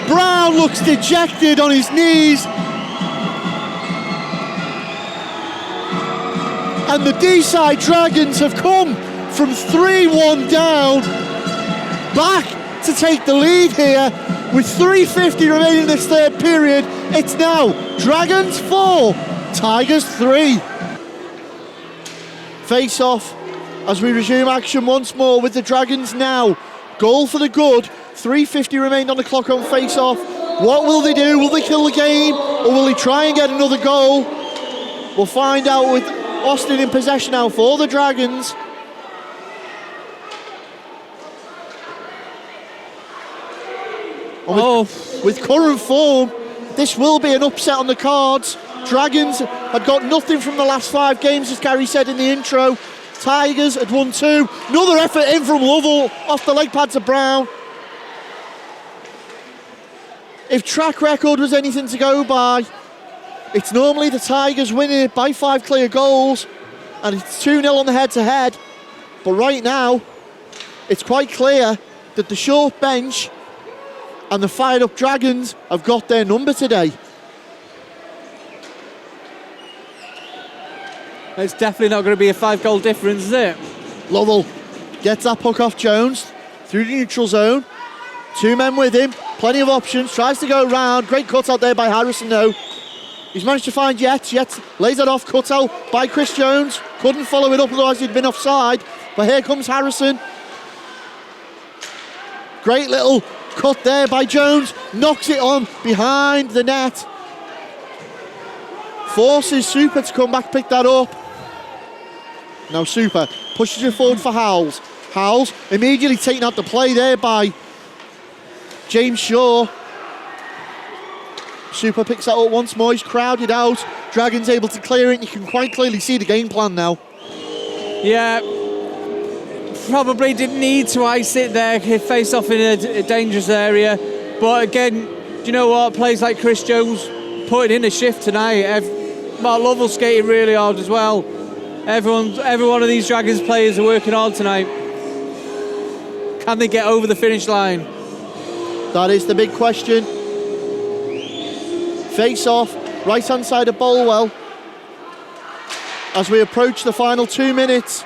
C: Brown looks dejected on his knees. And the Deeside Dragons have come from 3-1 down, back to take the lead here with 3:50 remaining in this third period. It's now Dragons 4, Tigers 3. Face off as we resume action once more with the Dragons now. Goal for the good, 3:50 remained on the clock on face off. What will they do? Will they kill the game or will they try and get another goal? We'll find out with Austin in possession now for the Dragons. With current form, this will be an upset on the cards. Dragons had got nothing from the last 5 games, as Gary said in the intro. Tigers had won 2. Another effort in from Lovell off the leg pads of Brown. If track record was anything to go by, it's normally the Tigers winning it by 5 clear goals, and it's 2-0 on the head-to-head. But right now, it's quite clear that the short bench and the fired-up Dragons have got their number today.
D: It's definitely not going to be a 5-goal difference, is it?
C: Lovell gets that puck off Jones through the neutral zone. 2 men with him, plenty of options, tries to go round. Great cut out there by Harrison though. He's managed to find Yates. Yates lays that off, cut out by Chris Jones. Couldn't follow it up, otherwise he'd been offside. But here comes Harrison. Great little cut there by Jones. Knocks it on behind the net. Forces Super to come back, pick that up. Now Super pushes it forward for Howells. Howells immediately taken out the play there by James Shaw. Super picks that up once more. He's crowded out. Dragons able to clear it. You can quite clearly see the game plan now.
D: Yeah, probably didn't need to ice it there. He faced off in a dangerous area. But again, do you know what? Players like Chris Jones putting in a shift tonight. Mark Lovell skating really hard as well. Every one of these Dragons players are working hard tonight. Can they get over the finish line?
C: That is the big question. Face off, right hand side of Bolwell. As we approach the final 2 minutes.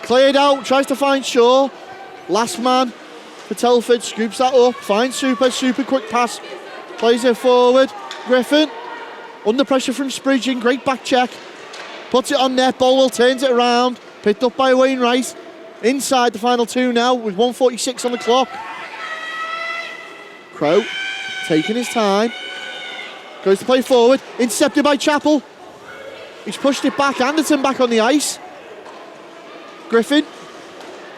C: Cleared out, tries to find Shaw. Last man for Telford, scoops that up, finds Super quick pass. Plays it forward. Griffin, under pressure from Spridgen, great back check. Puts it on net, Bolwell turns it around. Picked up by Wainwright. Inside the final 2 now with 1:46 on the clock. Crow taking his time. Goes to play forward. Intercepted by Chappell. He's pushed it back. Anderton back on the ice. Griffin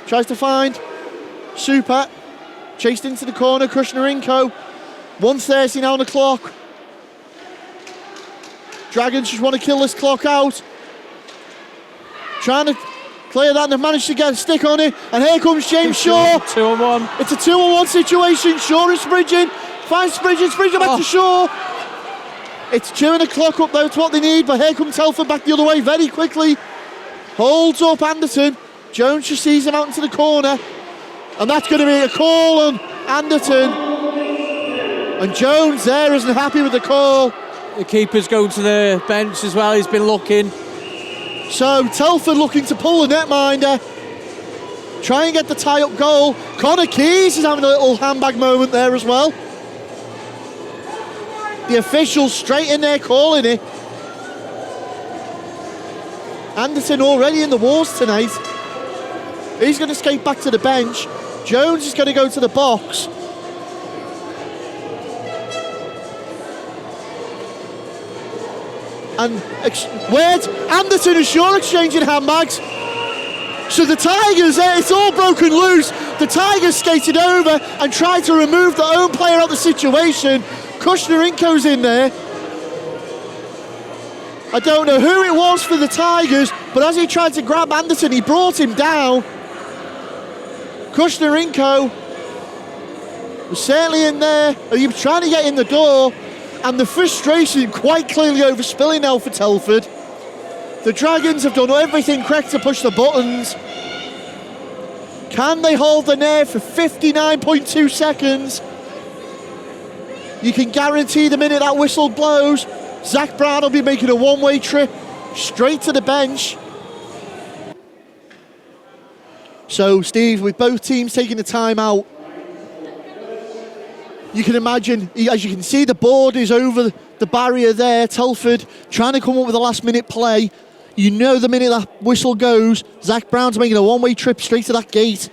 C: tries to find Super. Chased into the corner. Krishnarenko. 1:30 now on the clock. Dragons just want to kill this clock out. Trying to clear that and they've managed to get a stick on it. And here comes James Shaw.
D: 2-on-1.
C: It's a 2-on-1 situation. Shaw is Spridgen. Finds Spridgen back to Shaw. It's chewing the clock up though, it's what they need. But here comes Telford back the other way very quickly. Holds up Anderton. Jones just sees him out into the corner. And that's going to be a call on Anderton. And Jones there isn't happy with the call.
D: The keeper's going to the bench as well. He's been looking.
C: So Telford looking to pull the netminder. try and get the tie-up goal. Connor Keys is having a little handbag moment there as well. The officials straight in there calling it. Anderson already in the wars tonight. He's going to skate back to the bench. Jones is going to go to the box. And Wade, Anderson and Shaw exchanging handbags. So the Tigers, it's all broken loose. The Tigers skated over and tried to remove their own player out of the situation. Kushnarenko's in there. I don't know who it was for the Tigers, but as he tried to grab Anderson, he brought him down. Kushnarenko was certainly in there. He was trying to get in the door, and the frustration quite clearly overspilling now for Telford. The Dragons have done everything correct to push the buttons. Can they hold the nerve for 59.2 seconds? You can guarantee the minute that whistle blows, Zach Brown will be making a one-way trip straight to the bench. So, Steve, with both teams taking the time out, you can imagine, as you can see, the board is over the barrier there. Telford trying to come up with a last-minute play. You know the minute that whistle goes, Zach Brown's making a one-way trip straight to that gate.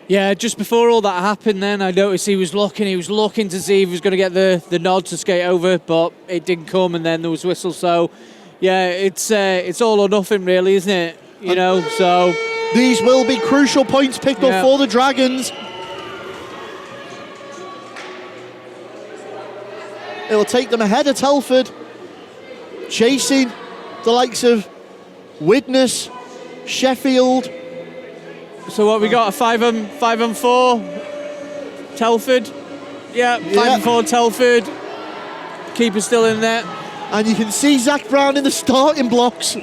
D: Yeah, just before all that happened then, I noticed he was looking to see if he was going to get the nod to skate over, but it didn't come, and then there was whistle. So, yeah, it's all or nothing really, isn't it? You know, so...
C: These will be crucial points picked up for the Dragons. It'll take them ahead of Telford, chasing the likes of Widnes, Sheffield.
D: So what we got, a 5 and 4 Telford. Yeah, 5 and 4 Telford. Keeper's still in there.
C: And you can see Zach Brown in the starting blocks.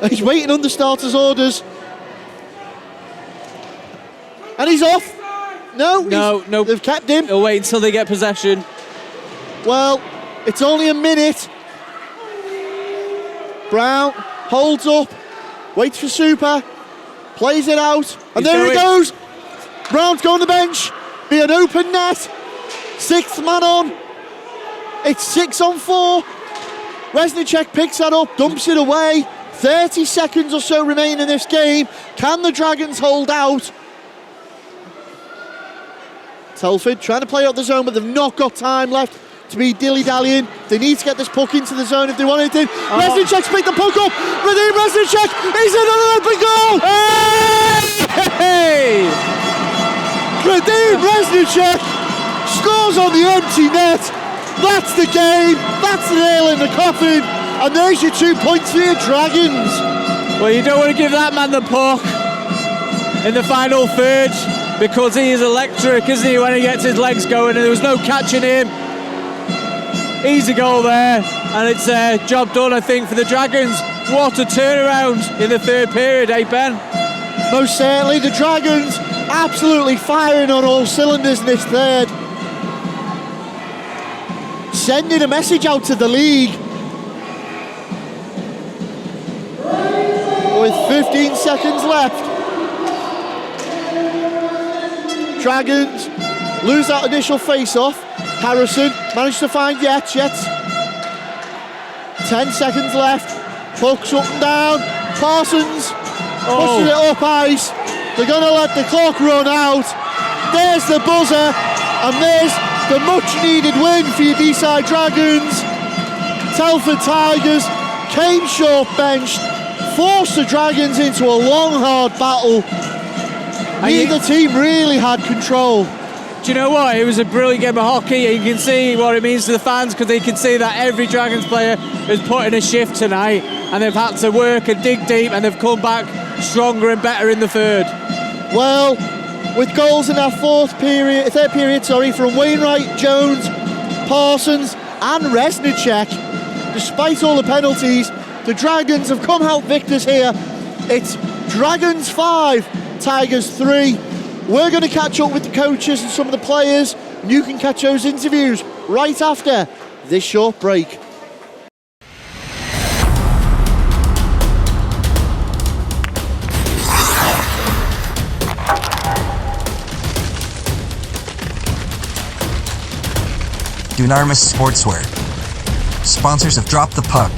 C: He's waiting on the starters' orders. And he's off. No. They've kept him.
D: He'll wait until they get possession.
C: Well, it's only a minute. Brown holds up, waits for Super, plays it out, and there he goes. Brown's going to the bench. Be an open net. 6th man on. It's 6 on 4. Resnicek picks that up, dumps it away. 30 seconds or so remain in this game. Can the Dragons hold out? Telford trying to play out the zone, but they've not got time left to be dilly-dallying. They need to get this puck into the zone if they want anything. Resnicek's picked the puck up. Radim Resnicek, he's in an open goal!
D: Hey!
C: Radim Resnicek scores on the empty net. That's the game. That's the nail in the coffin. And there's your 2 points for your Dragons.
D: Well, you don't want to give that man the puck in the final third, because he is electric, isn't he, when he gets his legs going, and there was no catching him. Easy goal there, and it's a job done, I think, for the Dragons. What a turnaround in the third period, eh, Ben?
C: Most certainly, the Dragons absolutely firing on all cylinders in this third. Sending a message out to the league. With 15 seconds left. Dragons lose that initial face-off. Harrison managed to find Yates. 10 seconds left. Puck's up and down. Parsons pushing it up ice. They're going to let the clock run out. There's the buzzer, and there's the much-needed win for your Deeside Dragons. Telford Tigers came short benched, forced the Dragons into a long, hard battle. Neither team really had control.
D: Do you know what? It was a brilliant game of hockey, and you can see what it means to the fans, because they can see that every Dragons player has put in a shift tonight, and they've had to work and dig deep, and they've come back stronger and better in the third.
C: Well, with goals in our third period, from Wainwright, Jones, Parsons and Resnicek, despite all the penalties, the Dragons have come out victors here. It's Dragons 5, Tigers 3. We're going to catch up with the coaches and some of the players, and you can catch those interviews right after this short break.
A: Dunarmus Sportswear. Sponsors of Drop the Puck.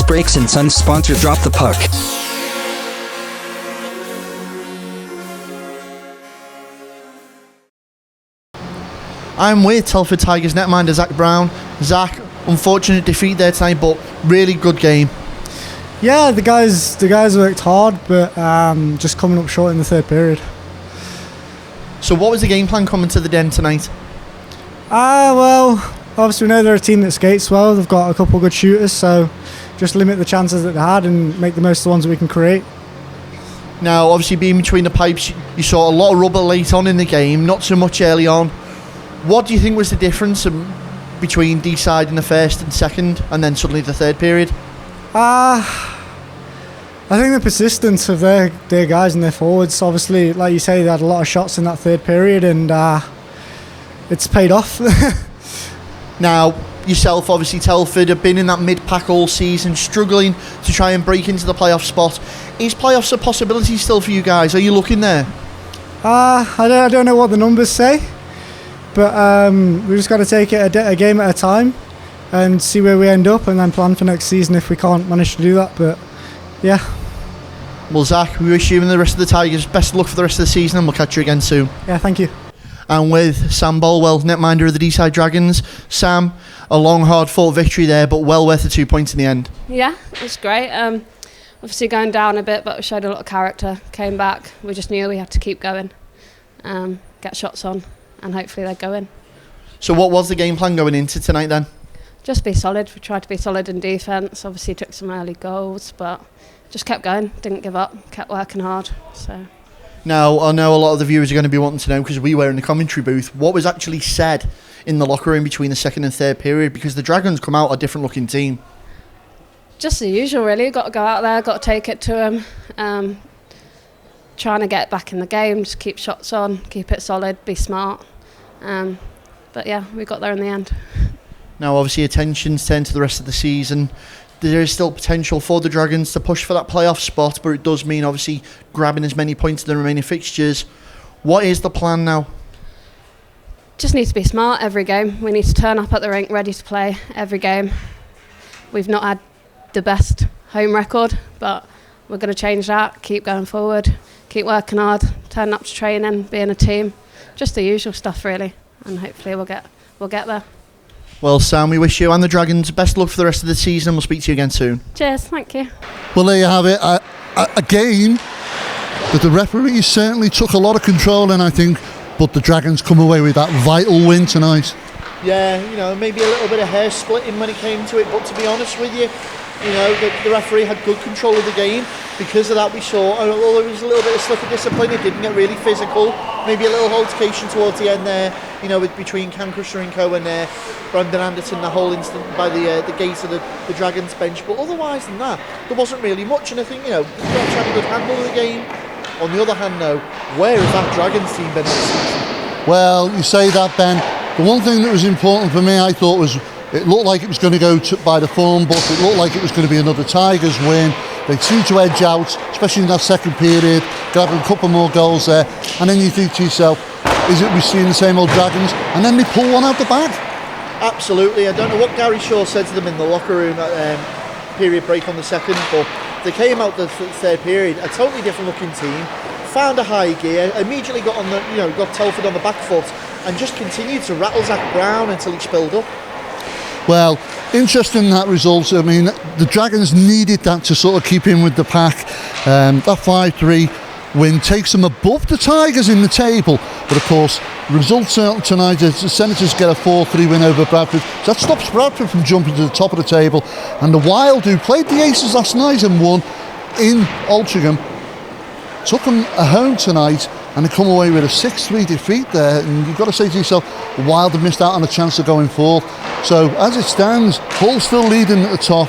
E: Brakes and Sons sponsor Drop the Puck.
C: I'm with Telford Tigers netminder Zach Brown. Zach, unfortunate defeat there tonight, but really good game.
F: Yeah, the guys worked hard, but just coming up short in the third period.
C: So what was the game plan coming to the Den tonight?
F: Well, obviously we know they're a team that skates well. They've got a couple of good shooters, so just limit the chances that they had and make the most of the ones that we can create.
C: Now, obviously being between the pipes, you saw a lot of rubber late on in the game, not so much early on. What do you think was the difference between Deeside in the first and second, and then suddenly the third period?
F: I think the persistence of their guys and their forwards. Obviously, like you say, they had a lot of shots in that third period, and it's paid off.
C: Now, yourself, obviously Telford have been in that mid-pack all season, struggling to try and break into the playoff spot. Is playoffs a possibility still for you guys? Are you looking there?
F: I don't know what the numbers say, but we just got to take it a game at a time and see where we end up, and then plan for next season if we can't manage to do that. But yeah.
C: Well, Zach, we wish you and the rest of the Tigers best of luck for the rest of the season, and we'll catch you again soon.
F: Yeah, thank you.
C: And with Sam Bolwell, netminder of the Deeside Dragons. Sam, a long, hard-fought victory there, but well worth the 2 points in the end.
G: Yeah, it was great. Obviously going down a bit, but we showed a lot of character, came back. We just knew we had to keep going, get shots on, and hopefully they'd go in.
C: So what was the game plan going into tonight then?
G: Just be solid. We tried to be solid in defence. Obviously took some early goals, but just kept going, didn't give up, kept working hard. So.
C: Now, I know a lot of the viewers are going to be wanting to know, because we were in the commentary booth, what was actually said in the locker room between the second and third period, because the Dragons come out a different looking team.
G: Just the usual, really. Got to go out there, got to take it to them. Trying to get back in the game, just keep shots on, keep it solid, be smart. But yeah, we got there in the end.
C: Now, obviously, attention's turned to the rest of the season. There is still potential for the Dragons to push for that playoff spot, but it does mean obviously grabbing as many points in the remaining fixtures. What is the plan now?
G: Just need to be smart every game. We need to turn up at the rink ready to play every game. We've not had the best home record, but we're going to change that, keep going forward, keep working hard, turn up to training, being a team. Just the usual stuff, really, and hopefully we'll get there.
C: Well, Sam, we wish you and the Dragons best luck for the rest of the season. We'll speak to you again soon.
G: Cheers, thank you.
B: Well, there you have it. A game that the referees certainly took a lot of control in, I think, but the Dragons come away with that vital win tonight.
C: Yeah, maybe a little bit of hair splitting when it came to it, but to be honest with you, the referee had good control of the game. Because of that, we saw, although there was a little bit of slip of discipline, it didn't get really physical. Maybe a little altercation towards the end there, between Cam Krusherenko and Brandon Anderson, the whole instant by the gate of the Dragons bench. But otherwise than that, there wasn't really much. And I think, the Dragons had a good handle of the game. On the other hand, though, where has that Dragons team been this season?
B: Well, you say that, Ben. The one thing that was important for me, I thought, was it looked like it was going to go by the form book. It looked like it was going to be another Tigers win. They seemed to edge out, especially in that second period, grabbing a couple more goals there. And then you think to yourself, is it we're seeing the same old Dragons? And then they pull one out the bag.
C: Absolutely. I don't know what Gary Shaw said to them in the locker room at period break on the second, but they came out the third period, a totally different looking team, found a high gear, immediately got on got Telford on the back foot, and just continued to rattle Zach Brown until he spilled up.
B: Well, interesting that result. I mean, the Dragons needed that to sort of keep in with the pack. That 5-3 win takes them above the Tigers in the table. But of course, the result tonight is the Senators get a 4-3 win over Bradford. So that stops Bradford from jumping to the top of the table. And the Wild, who played the Aces last night and won in Altrincham, took them home tonight and they come away with a 6-3 defeat there. And you've got to say to yourself, Wild have missed out on a chance of going forth. So as it stands, Hull's still leading at the top.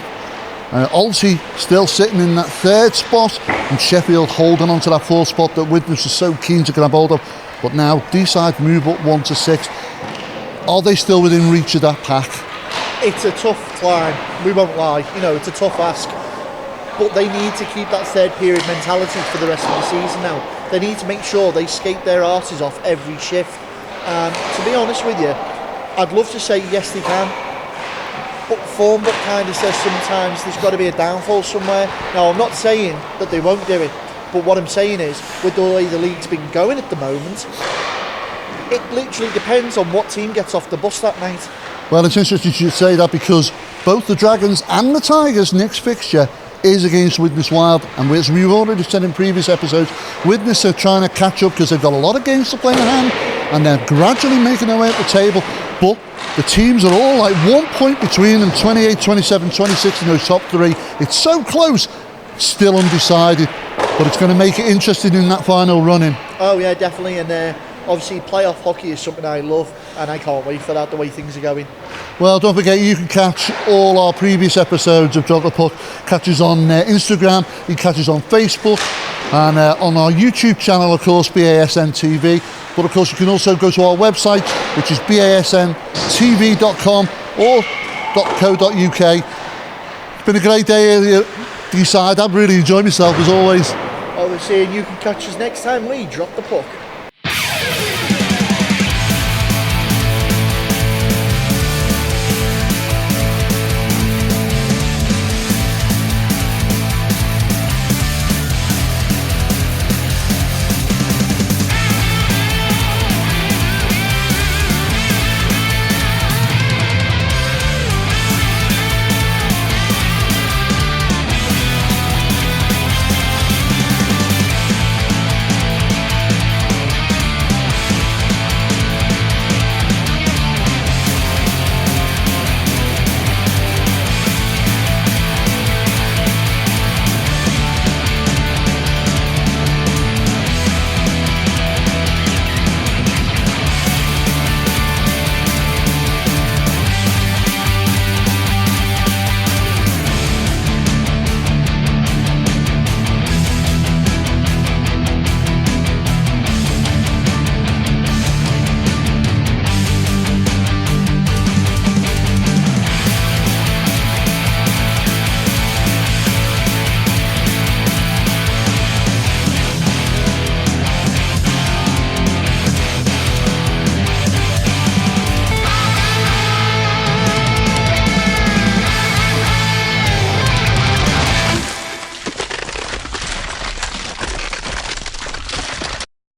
B: Alty still sitting in that 3rd spot, and Sheffield holding on to that 4th spot that Widnes was so keen to grab hold of. But now Deeside move up 1 to 6. Are they still within reach of that pack?
C: It's a tough climb, we won't lie. It's a tough ask. But they need to keep that 3rd period mentality for the rest of the season now. They need to make sure they skate their arses off every shift. To be honest with you, I'd love to say yes they can, but form book kind of says sometimes there's got to be a downfall somewhere. Now I'm not saying that they won't do it, but what I'm saying is, with the way the league's been going at the moment, it literally depends on what team gets off the bus that night.
B: Well, it's interesting you should say that, because both the Dragons and the Tigers' next fixture is against Widnes Wild, and as we've already said in previous episodes, Widnes are trying to catch up because they've got a lot of games to play in hand, and they're gradually making their way up the table. But the teams are all like 1 point between them, 28, 27, 26 in those top 3. It's so close, still undecided, but it's going to make it interesting in that final run-in.
C: Oh yeah, definitely, and obviously playoff hockey is something I love, and I can't wait for that, the way things are going.
B: Well, don't forget, you can catch all our previous episodes of Drop the Puck. Catch us on Instagram, you can catch us on Facebook, and on our YouTube channel, of course, BASN TV. But of course, you can also go to our website, which is basntv.com or .co.uk. It's been a great day here at Deeside. I've really enjoyed myself, as always.
C: I was saying you can catch us next time we Drop the Puck.